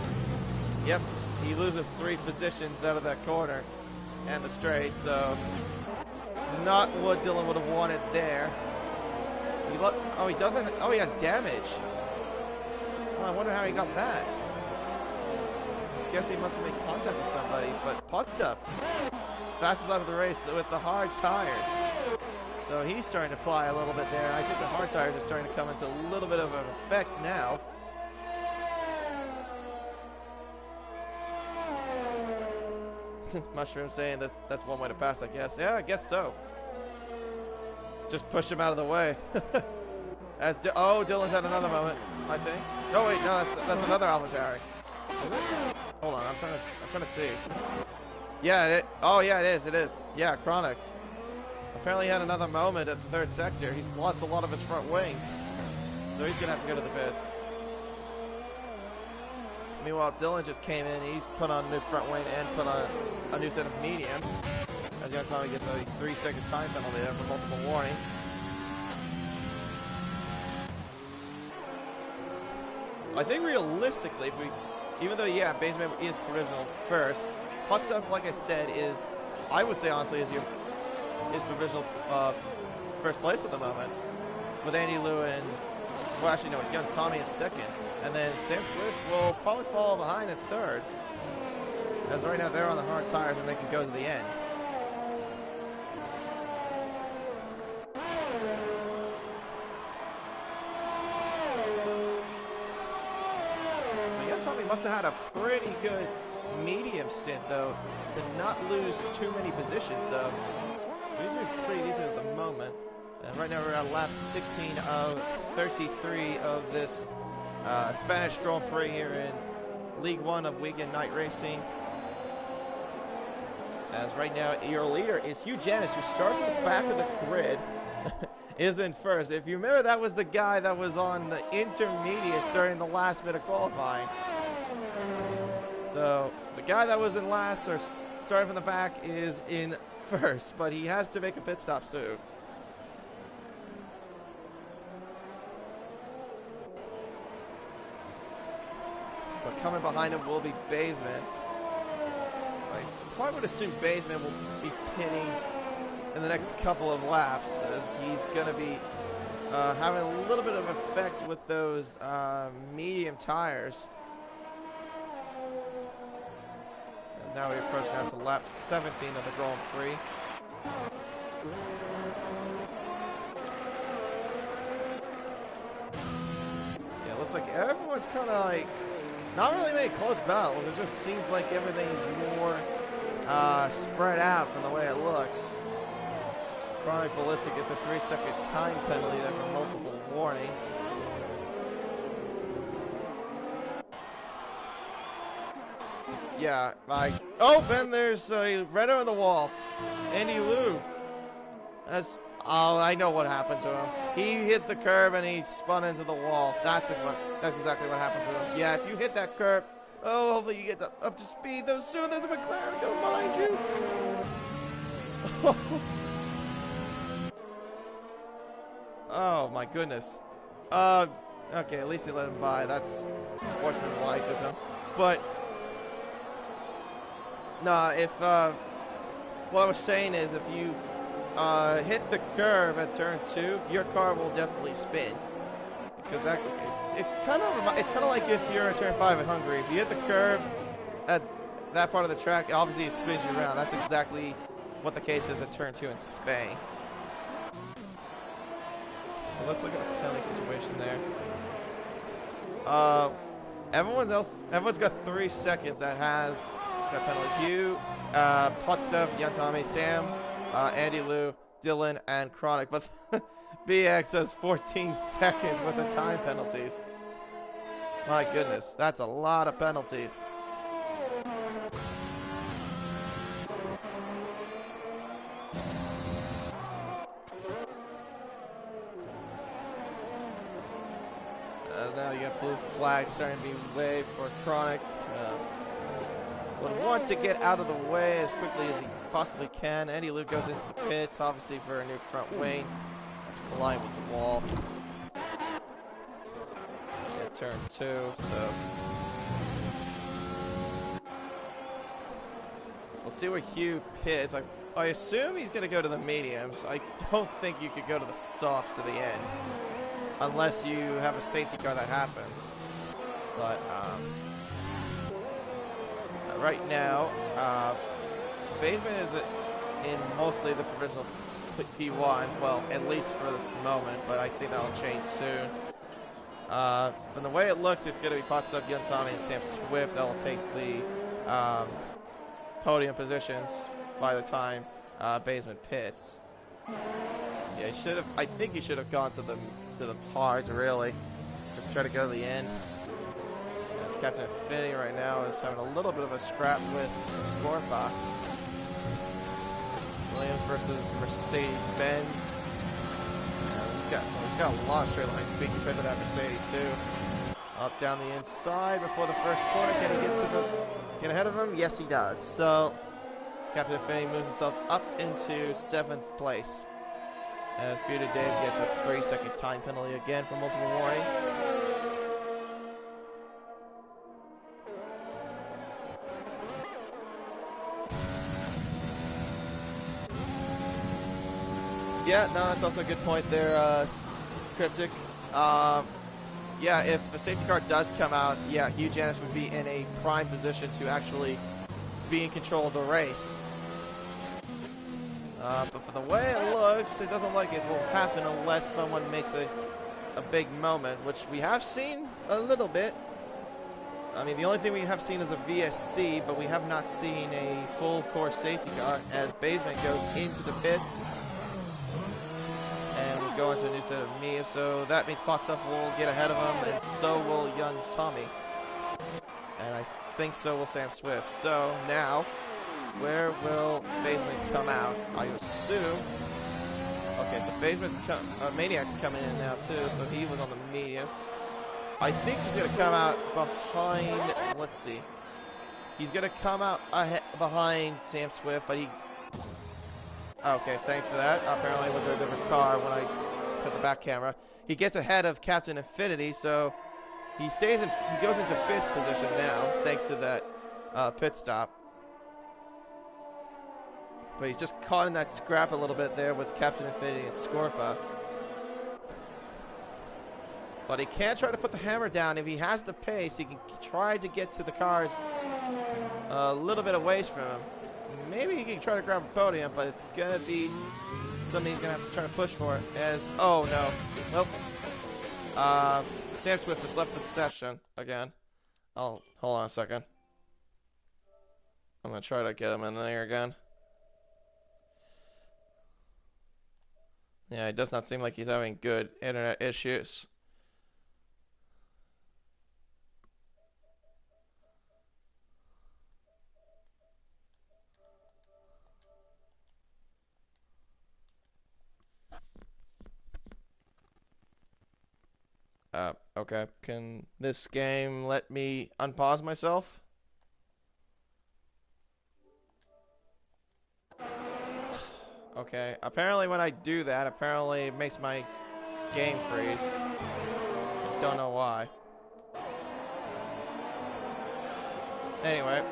Yep, he loses 3 positions out of that corner and the straight, so not what Dylan would have wanted there. He doesn't. Oh, he has damage. Oh, I wonder how he got that. Guess he must have made contact with somebody, but Pot Stuff fastest out of the race with the hard tires. So he's starting to fly a little bit there. I think the hard tires are starting to come into a little bit of an effect now. Mushroom saying that's one way to pass, I guess. Yeah, I guess so. Just push him out of the way. Oh, Dylan's had another moment, I think. Oh wait, no, that's another AlphaTauri. Is it? Hold on, I'm trying to see. Yeah, oh yeah, it is. Yeah, Chronic. Apparently he had another moment at the third sector. He's lost a lot of his front wing, so he's gonna have to go to the pits. Meanwhile, Dylan just came in. He's put on a new front wing and put on a new set of mediums. As Young Tommy gets a 3-second time penalty there for multiple warnings. I think realistically, even though, yeah, Baseman is provisional first, Hot Stuff, like I said, I would say honestly, is provisional first place at the moment, with Andy Liu and, well, actually no, Young Tommy in second, and then Sam Swift will probably fall behind in third, as right now they're on the hard tires and they can go to the end. Tommy must have had a pretty good medium stint, though, to not lose too many positions, though. So he's doing pretty decent at the moment. And right now we're at lap 16 of 33 of this Spanish Grand Prix here in League 1 of Weekend Night Racing. As right now your leader is Hugh Janis, who started at the back of the grid, is in first. If you remember, that was the guy that was on the intermediates during the last bit of qualifying. So the guy that was in last, or starting from the back, is in first, but he has to make a pit stop soon. But coming behind him will be Baseman. I probably would assume Baseman will be pitting in the next couple of laps, as he's going to be having a little bit of effect with those medium tires. As now we approach now to lap 17 of the Grand Prix. Yeah, looks like everyone's kind of like not really making close battles. It just seems like everything's more spread out from the way it looks. Chronic Ballistic gets a 3-second time penalty there for multiple warnings. yeah, oh, and there's Renault in the wall. Andy Liu. Oh, I know what happened to him. He hit the curb and he spun into the wall. That's exactly what happened to him. Yeah, if you hit that curb, oh, hopefully you get up to speed. Though soon there's a McLaren going behind you. Oh my goodness. Okay, at least he let him by. That's sportsmanlike of him. But nah, if what I was saying is if you hit the curb at turn 2, your car will definitely spin because it's kind of like if you're at turn 5 in Hungary. If you hit the curb at that part of the track, obviously it spins you around. That's exactly what the case is at turn 2 in Spain. So let's look at the penalty situation there. Everyone's got 3 seconds that has got penalties. You, Potstuff, Jan Tommy, Sam, Andy Liu, Dylan, and Chronic. But BX has 14 seconds with the time penalties. My goodness, that's a lot of penalties. Now you got blue flag starting to be waved for Chronic. Would want to get out of the way as quickly as he possibly can. Andy Liu goes into the pits, obviously for a new front wing. Collide with the wall. At turn 2, so we'll see where Hugh pits. I assume he's going to go to the mediums. I don't think you could go to the softs to the end. Unless you have a safety car that happens. But right now, Baseman is in mostly the provisional P1. Well, at least for the moment, but I think that'll change soon. From the way it looks, it's going to be Potstuff, Yun Tommy, and Sam Swift that will take the podium positions by the time Baseman pits. Yeah, he should have. I think he should have gone to the hards, really. Just try to go to the end. As Captain Infinity right now is having a little bit of a scrap with Scorpa. Williams versus Mercedes-Benz. He's got a lot of straight line speed compared to that Mercedes too. Up down the inside before the first corner. Can he get ahead of him? Yes, he does. So Captain Infinity moves himself up into 7th place. As Bearded Dave gets a 3-second time penalty again for multiple warnings. Yeah, no, that's also a good point there, Cryptic. Yeah, if a safety car does come out, yeah, Hugh Janis would be in a prime position to actually be in control of the race. But for the way it looks, it doesn't look like it will happen unless someone makes a big moment, which we have seen a little bit. I mean, the only thing we have seen is a VSC, but we have not seen a full course safety car as Baseman goes into the pits. And we go into a new set of Mia, so that means Potstuff will get ahead of him, and so will Yun Tommy. And I think so will Sam Swift. So now, where will Baseman come out? I assume. Okay, so Baseman's Maniac's coming in now too, so he was on the mediums. I think he's going to come out behind, let's see. He's going to come out behind Sam Swift, but he... Okay, thanks for that. Apparently it was a different car when I put the back camera. He gets ahead of Captain Infinity, so he goes into 5th position now, thanks to that pit stop. But he's just caught in that scrap a little bit there with Captain Infinity and Scorpa. But he can't try to put the hammer down. If he has the pace, he can try to get to the cars a little bit away from him. Maybe he can try to grab a podium, but it's going to be something he's going to have to try to push for. Oh, no. Nope. Sam Swift has left the session again. Hold on a second. I'm going to try to get him in there again. Yeah, it does not seem like he's having good internet issues. Okay. Can this game let me unpause myself? Okay. Apparently when I do that, apparently it makes my game freeze. Don't know why. Anyway.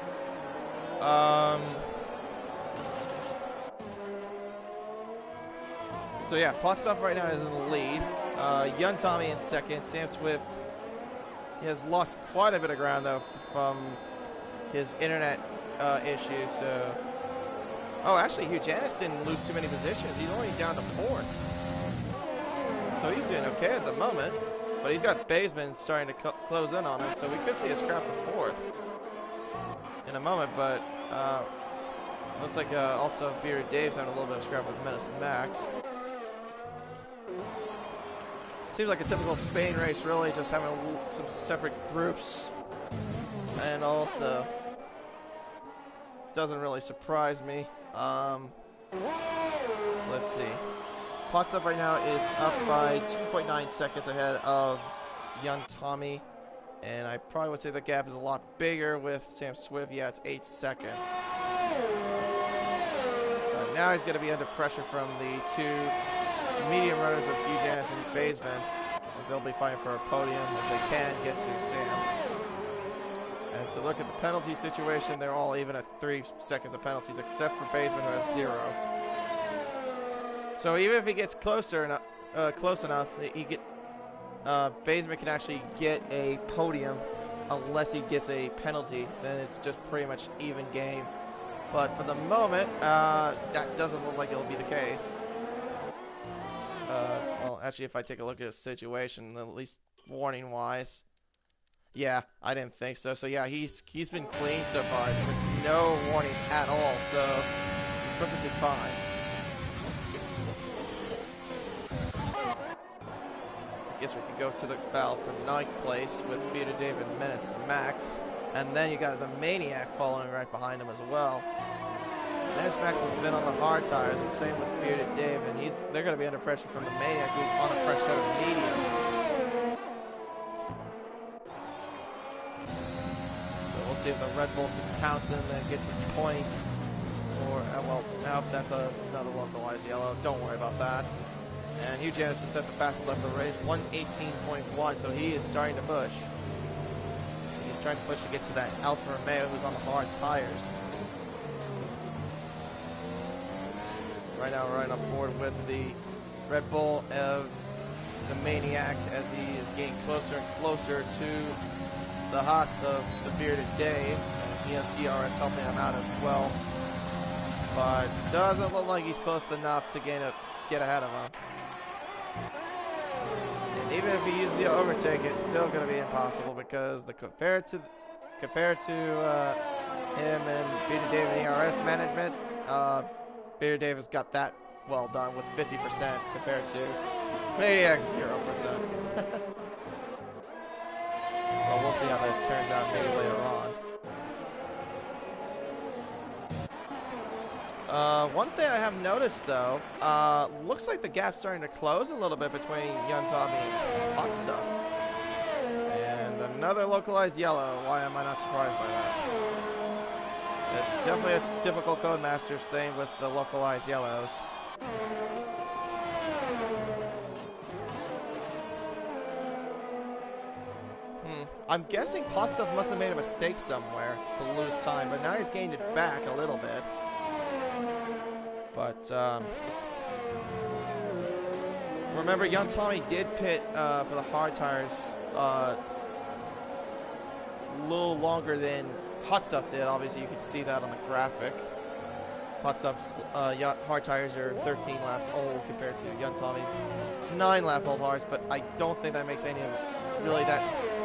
So yeah, Pot Stuff right now is in the lead. Young Tommy in second. Sam Swift, he has lost quite a bit of ground though from his internet issues. So, oh, actually, Hugh Janis didn't lose too many positions. He's only down to fourth. So he's doing okay at the moment. But he's got Baseman starting to close in on him. So we could see a scrap for fourth in a moment. But looks like also Bearded Dave's having a little bit of scrap with Menace Max. Seems like a typical Spain race, really, just having some separate groups. And also, doesn't really surprise me. Let's see. Potts Up right now is up by 2.9 seconds ahead of Young Tommy. And I probably would say the gap is a lot bigger with Sam Swift. Yeah, it's 8 seconds. Now he's going to be under pressure from the two medium runners of Hugh Janis and Baseman, as they'll be fighting for a podium if they can get to Sam. And so look at the penalty situation. They're all even at 3 seconds of penalties, except for Baseman, who has 0. So even if he gets close enough, Baseman can actually get a podium unless he gets a penalty. Then it's just pretty much even game. But for the moment, that doesn't look like it'll be the case. Well, actually, if I take a look at the situation, at least warning-wise, yeah, I didn't think so. So yeah, he's been clean so far. There's no warnings at all, so he's perfectly fine. I guess we could go to the battle for 9th place with Bearded Dave and Menace Max, and then you got the Maniac following right behind him as well. Menace Max has been on the hard tires, and same with Bearded Dave, and they're going to be under pressure from the Maniac, who's on a fresh set of mediums. So we'll see if the Red Bull can pounce him and get some points, or well, now that's another localized yellow. Don't worry about that. And Hugh Janis has set the fastest lap of the race, 1:18.1, so he is starting to push. He's trying to push to get to that Alfa Romeo, who's on the hard tires. Right now, right on board with the Red Bull of the Maniac as he is getting closer and closer to the Haas of the Bearded Dave. He has DRS helping him out as well. But doesn't look like he's close enough to get ahead of him. And even if he uses the overtake, it's still going to be impossible because compared to him and Bearded Dave and ERS management, Bearded Dave has got that well done with 50% compared to Maniac's 0%. Well, we'll see how that turns out maybe later on. One thing I have noticed though, looks like the gap's starting to close a little bit between Young Tommy and Hot Stuff. And another localized yellow. Why am I not surprised by that? It's definitely a typical Codemasters thing with the localized yellows. I'm guessing Pot Stuff must have made a mistake somewhere to lose time, but now he's gained it back a little bit. But remember, Young Tommy did pit for the hard tires a little longer than Hot Stuff did. Obviously, you can see that on the graphic. Hot Stuff's hard tires are 13 laps old compared to Young Tommy's 9-lap old hard, but I don't think that makes any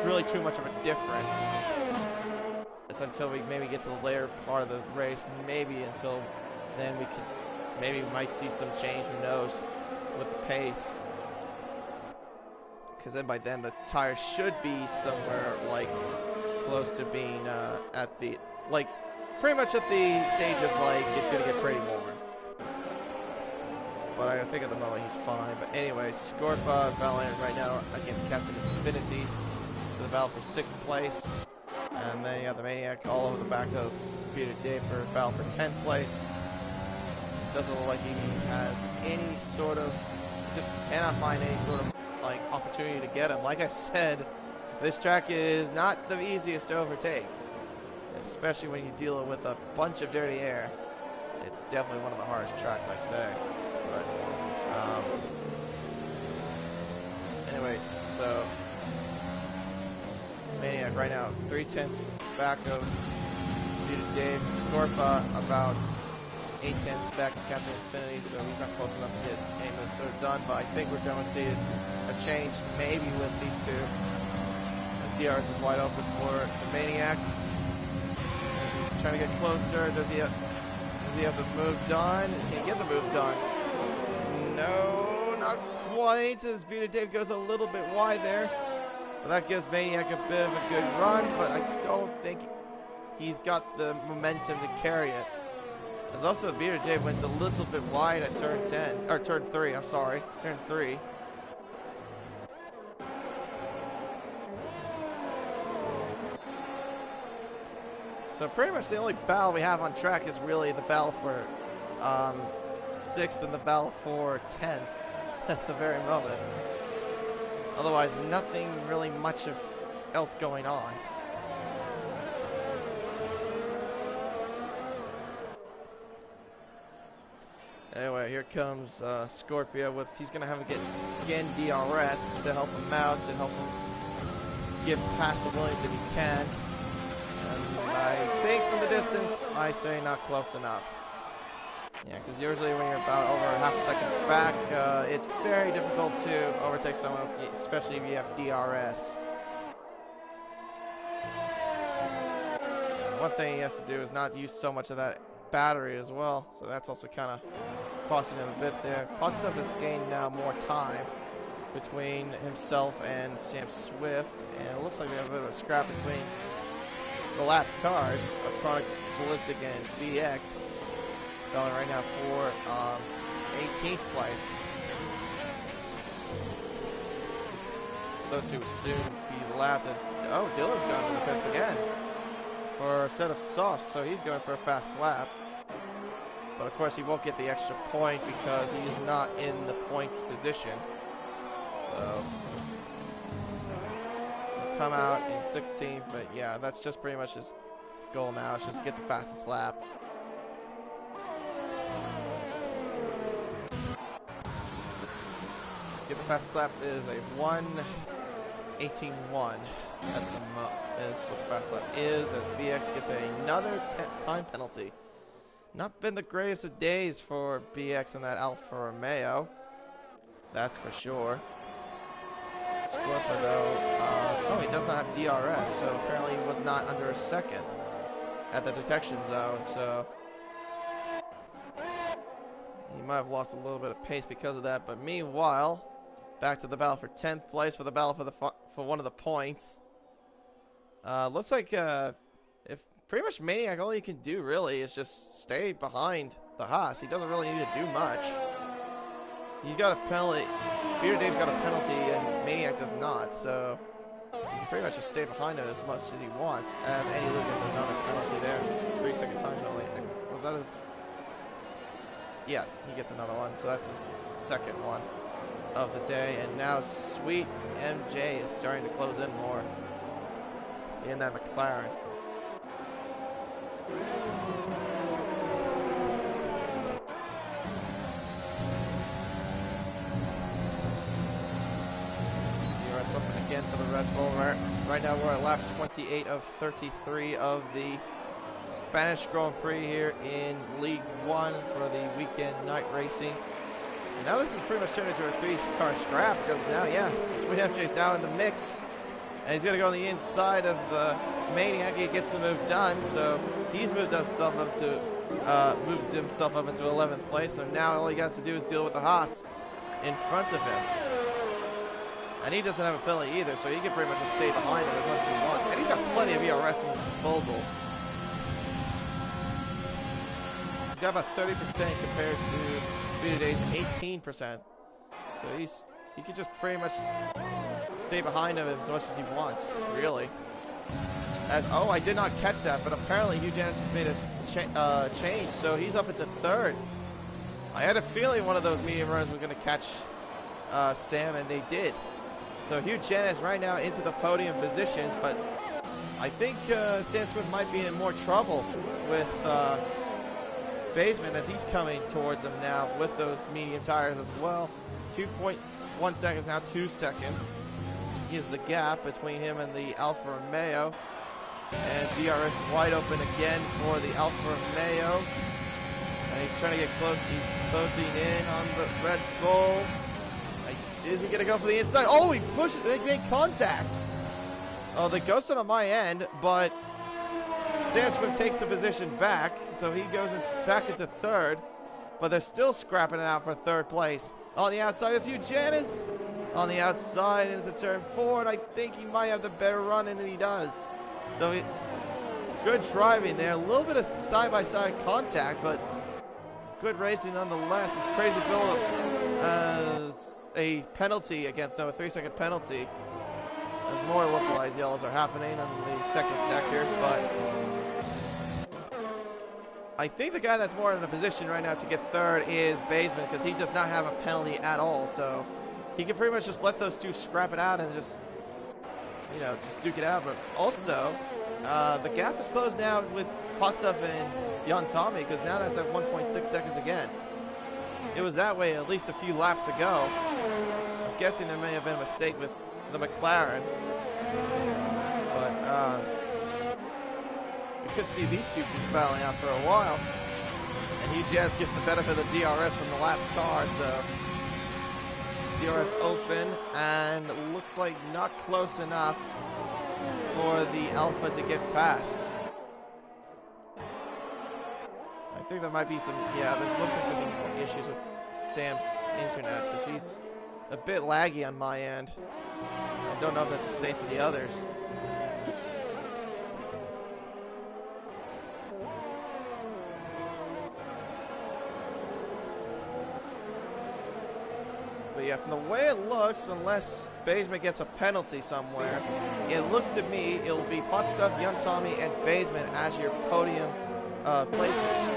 really too much of a difference. It's until we maybe get to the later part of the race, maybe until then we might see some change, who knows, with the pace. Because then by then the tires should be somewhere like close to being at the, like, pretty much at the stage of like it's gonna get pretty warm. but I think at the moment he's fine. But anyway, Scorpa battling right now against Captain Infinity for the battle for 6th place. And then you have the Maniac all over the back of Peter Dave for battle for 10th place. Doesn't look like he has any sort of, just cannot find any sort of like opportunity to get him. Like I said, this track is not the easiest to overtake, especially when you deal with a bunch of dirty air. It's definitely one of the hardest tracks, I'd say. But anyway, so Maniac right now 3/10 back of Dave. Scorpa about 8/10 back of Captain Infinity, so he's not close enough to get any moves sort of done. But I think we're going to see a change maybe with these two. DRS is wide open for the Maniac. He's trying to get closer. Does he have the move done? Can he get the move done? No, not quite. As Beauty Dave goes a little bit wide there. But that gives Maniac a bit of a good run, but I don't think he's got the momentum to carry it. There's also Beauty Dave went a little bit wide at turn 3, I'm sorry. Turn 3. So pretty much the only battle we have on track is really the battle for 6th and the battle for 10th at the very moment. Otherwise, nothing really much else going on. Anyway, here comes Scorpio with, he's going to have to get, again, DRS to help him out, to help him get past the Williams if he can. And I think from the distance, I say not close enough. Yeah, because usually when you're about over half a second back, it's very difficult to overtake someone, especially if you have DRS. One thing he has to do is not use so much of that battery as well, so that's also kind of costing him a bit there. Potstuff has gained now more time between himself and Sam Swift, and it looks like we have a bit of a scrap between the lap cars of Chronic Ballistic and BX. Going right now for 18th place. Those two will soon be lapped as, oh, Dylan's going to the pits again for a set of softs, so he's going for a fast lap. But of course he won't get the extra point because he's not in the points position. So he'll come out in 16th, but yeah, that's just pretty much his goal now. It's just get the fastest lap. Get the fastest lap is a 1:18.1 at the is what the fast lap is, as BX gets another time penalty. Not been the greatest of days for BX in that Alfa Romeo, that's for sure. Scorpa though, oh, he does not have DRS, so apparently he was not under a second at the detection zone, so he might have lost a little bit of pace because of that. But meanwhile, back to the battle for 10th place, for the battle for one of the points. Looks like if pretty much Maniac, all he can do really is just stay behind the Haas. He doesn't really need to do much. He's got a penalty. Peter Dave's got a penalty, and Maniac does not. So he can pretty much just stay behind it as much as he wants. As Andy Luke gets another penalty there, 3-second time penalty. Was that his? Yeah, he gets another one. So that's his second one of the day. And now Sweet MJ is starting to close in more in that McLaren. DRS open again for the Red Bull. Right now we're at lap 28 of 33 of the Spanish Grand Prix here in League 1 for the weekend night racing. And now this is pretty much turned into a 3-car scrap because now, yeah, Sweet MJ's now in the mix. And he's going to go on the inside of the Maniac. He gets the move done, so he's moved himself up into 11th place. So now all he has to do is deal with the Haas in front of him. And he doesn't have a penalty either, so he can pretty much just stay behind him as much as he wants. And he's got plenty of ERS in his disposal. He's got about 30% compared to speed today is 18%. So he could just pretty much stay behind him as much as he wants, really. Oh, I did not catch that, but apparently Hugh Janis has made a change, so he's up into third. I had a feeling one of those medium runs was going to catch Sam, and they did. So Hugh Janis right now into the podium positions, but I think Sam Swift might be in more trouble with Baseman as he's coming towards him now with those medium tires as well. 2.1 seconds now, 2 seconds is the gap between him and the Alfa Romeo. And DRS is wide open again for the Alfa Romeo. And he's trying to get close. He's closing in on the Red Bull. Is he going to go for the inside? Oh, he pushes. They make contact. Oh, they ghosted on my end, but Sam Swift takes the position back. So he goes back into third. But they're still scrapping it out for third place. On the outside is Hugh Janis. On the outside into turn 4. And I think he might have the better run, and he does. So good driving there. A little bit of side-by-side contact, but good racing nonetheless. It's Crazy Bill as a penalty against them, a 3-second penalty. As more localized yellows are happening in the second sector, but I think the guy that's more in a position right now to get third is Baseman, because he does not have a penalty at all. So he can pretty much just let those two scrap it out and just duke it out. But also, the gap is closed now with Hot Stuff and Young Tommy, because now that's at 1.6 seconds again. It was that way at least a few laps ago. I'm guessing there may have been a mistake with the McLaren. But we could see these two battling out for a while. And Hugh Janis gets the benefit of the DRS from the lap car, so DRS open, and looks like not close enough for the Alpha to get past. I think there might be some, there looks like there be issues with Sam's internet, because he's a bit laggy on my end. I don't know if that's the same for the others. But yeah, from the way it looks, unless Baseman gets a penalty somewhere, it looks to me it'll be Hot Stuff, Young Tommy, and Baseman as your podium placers.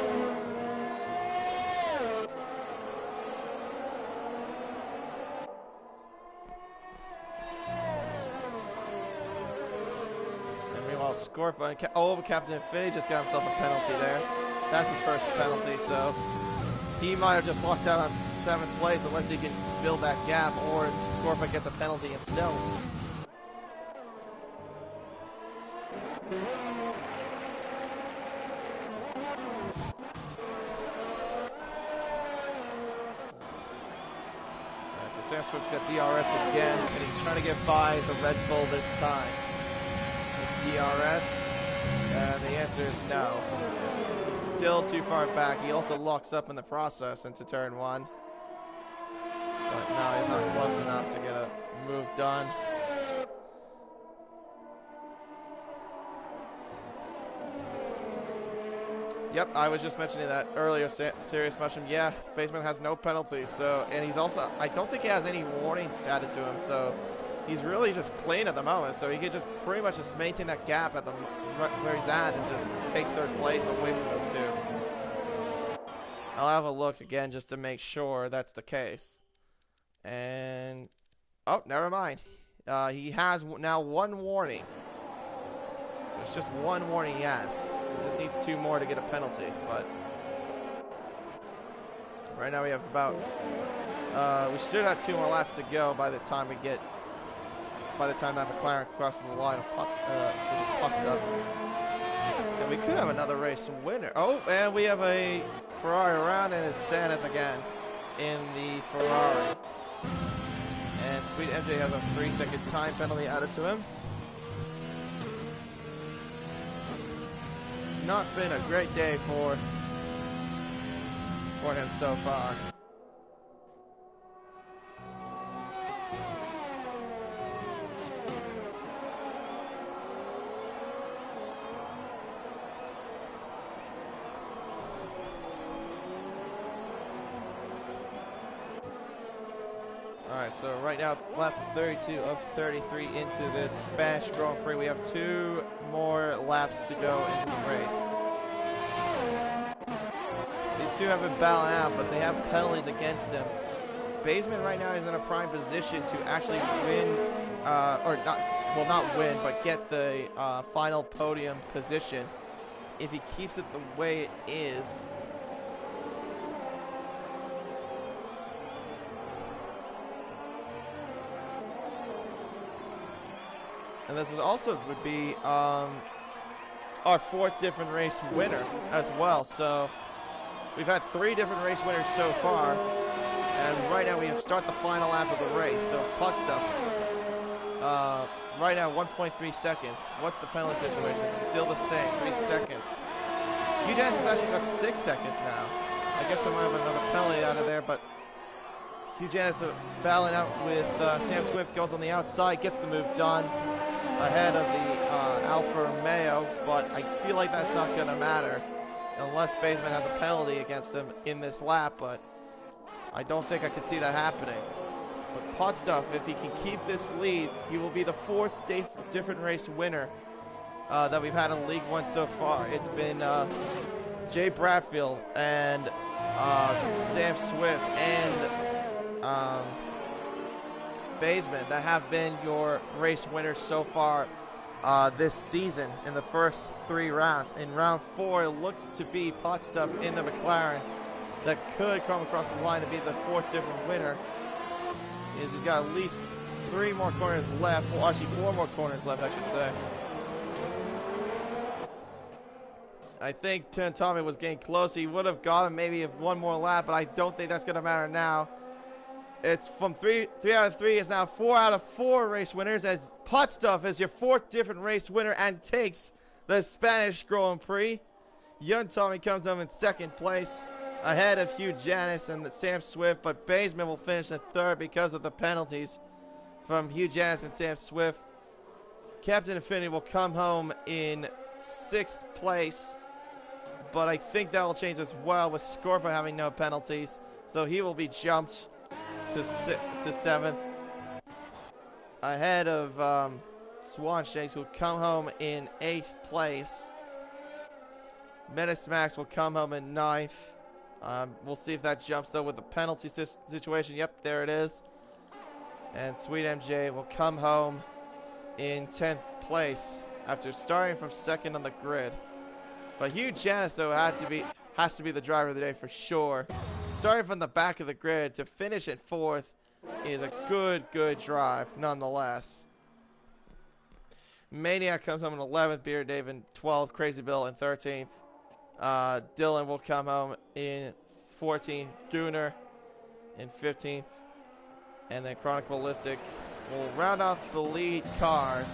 And meanwhile, Scorpion, Captain Infinity just got himself a penalty there. That's his first penalty, so he might have just lost out on 7th place unless he can build that gap, or Scorpion gets a penalty himself. Alright, so Sam Swift's got DRS again, and he's trying to get by the Red Bull this time. DRS, and the answer is no. He's still too far back. He also locks up in the process into turn 1. But no, he's not close enough to get a move done. Yep, I was just mentioning that earlier, Serious Mushroom. Yeah, Baseman has no penalties, so, and he's also, I don't think he has any warnings added to him, so he's really just clean at the moment, so he could just pretty much just maintain that gap at the where he's at and just take 3rd place away from those two. I'll have a look again just to make sure that's the case. And, oh, never mind. He has now 1 warning. So it's just 1 warning he has. He just needs 2 more to get a penalty. But right now we have about, we should have 2 more laps to go by the time that McLaren crosses the line of putt stuff. And we could have another race winner. Oh, and we have a Ferrari around, and it's Saneth again in the Ferrari. And Sweet MJ has a 3-second time penalty added to him. Not been a great day for him so far. Alright, so right now, lap 32 of 33 into this Spanish Grand Prix. We have 2 more laps to go into the race. These two have been battling out, but they have penalties against them. Baseman right now is in a prime position to actually win, not win, but get the final podium position if he keeps it the way it is. And this is also would be our 4th different race winner as well. So we've had 3 different race winners so far. And right now we have start the final lap of the race. So putt stuff. Right now 1.3 seconds. What's the penalty situation? It's still the same. 3 seconds. Hugh Janis has actually got 6 seconds now. I guess there might have been another penalty out of there, but Hugh Janis battling out with Sam Swift, goes on the outside, gets the move done ahead of the Alfa Romeo, but I feel like that's not going to matter unless Baseman has a penalty against him in this lap, but I don't think I could see that happening. But Pot Stuff, if he can keep this lead, he will be the 4th different race winner that we've had in League One so far. It's been Jay Bradfield and Sam Swift and Baseman that have been your race winners so far this season in the first 3 rounds. In round 4, it looks to be Pot Stuff in the McLaren that could come across the line to be the 4th different winner. He's got at least 3 more corners left. Well, actually 4 more corners left, I should say. I think Tommy was getting close. He would have got him maybe if 1 more lap, but I don't think that's going to matter now. It's from 3 out of 3. It's now 4 out of 4 race winners, as Pot Stuff is your 4th different race winner and takes the Spanish Grand Prix. Young Tommy comes home in 2nd place, ahead of Hugh Janis and Sam Swift, but Baseman will finish in 3rd because of the penalties from Hugh Janis and Sam Swift. Captain Infinity will come home in 6th place, but I think that will change as well with Scorpio having no penalties, so he will be jumped to 7th, ahead of Swan Shakes, who will come home in 8th place. Menace Max will come home in 9th. We'll see if that jumps though with the penalty situation. Yep, there it is. And Sweet MJ will come home in 10th place after starting from 2nd on the grid. But Hugh Janis though has to be the driver of the day for sure. Starting from the back of the grid to finish at 4th is a good drive nonetheless. Maniac comes home in 11th, Beer Dave in 12th, Crazy Bill in 13th. Dylan will come home in 14th, Gooner in 15th, and then Chronic Ballistic will round off the lead cars.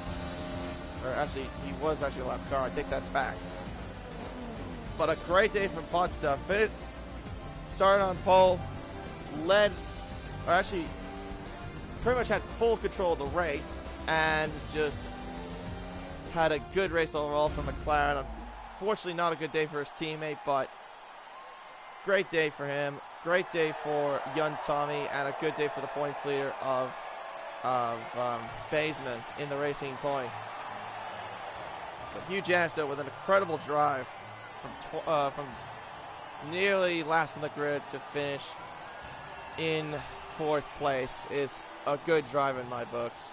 Or actually, he was actually a lap car. I take that back. But a great day from Pot Stuff. Started on pole, led, or actually pretty much had full control of the race, and just had a good race overall from McLaren. Unfortunately, not a good day for his teammate, but great day for him. Great day for young Tommy, and a good day for the points leader of Baseman in the Point. But Hugh Janis, though, with an incredible drive from nearly last on the grid to finish in 4th place is a good drive in my books.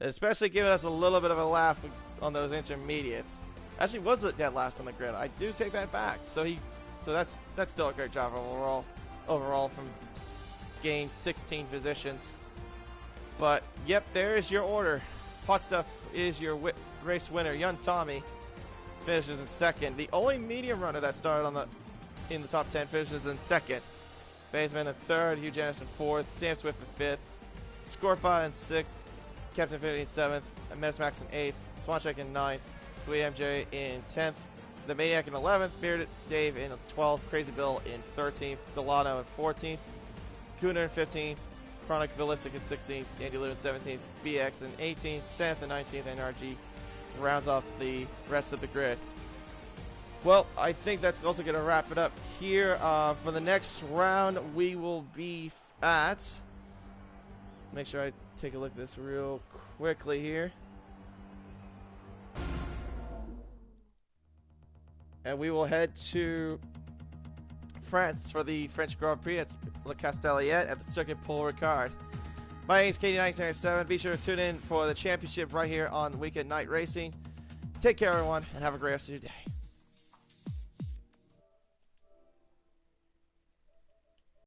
Especially giving us a little bit of a laugh on those intermediates. Actually was dead last on the grid. I do take that back. So that's still a great job overall from gained 16 positions. But yep, there is your order. Hot Stuff is your race winner. Young Tommy finishes in 2nd. The only medium runner that started in the top 10 finishes in 2nd. Baseman in 3rd, Hugh Janis in 4th, Sam Swift in 5th, Scorpio in 6th, Captain Infinity in 7th, and Menace Max in 8th, Swancheck in 9th, Sweet MJ in 10th, the Maniac in 11th, Bearded Dave in 12th, Crazy Bill in 13th, Delano in 14th, Cooner in 15th, Chronic Ballistic in 16th, Andy Lou in 17th, BX in 18th, Seth in 19th, and RG rounds off the rest of the grid. Well, I think that's also going to wrap it up here. For the next round, we will be at... Make sure I take a look at this real quickly here. And we will head to France for the French Grand Prix. It's Le Castellier at the Circuit Paul Ricard. My name is Katie1997. Be sure to tune in for the championship right here on Weekend Night Racing. Take care, everyone, and have a great rest of your day.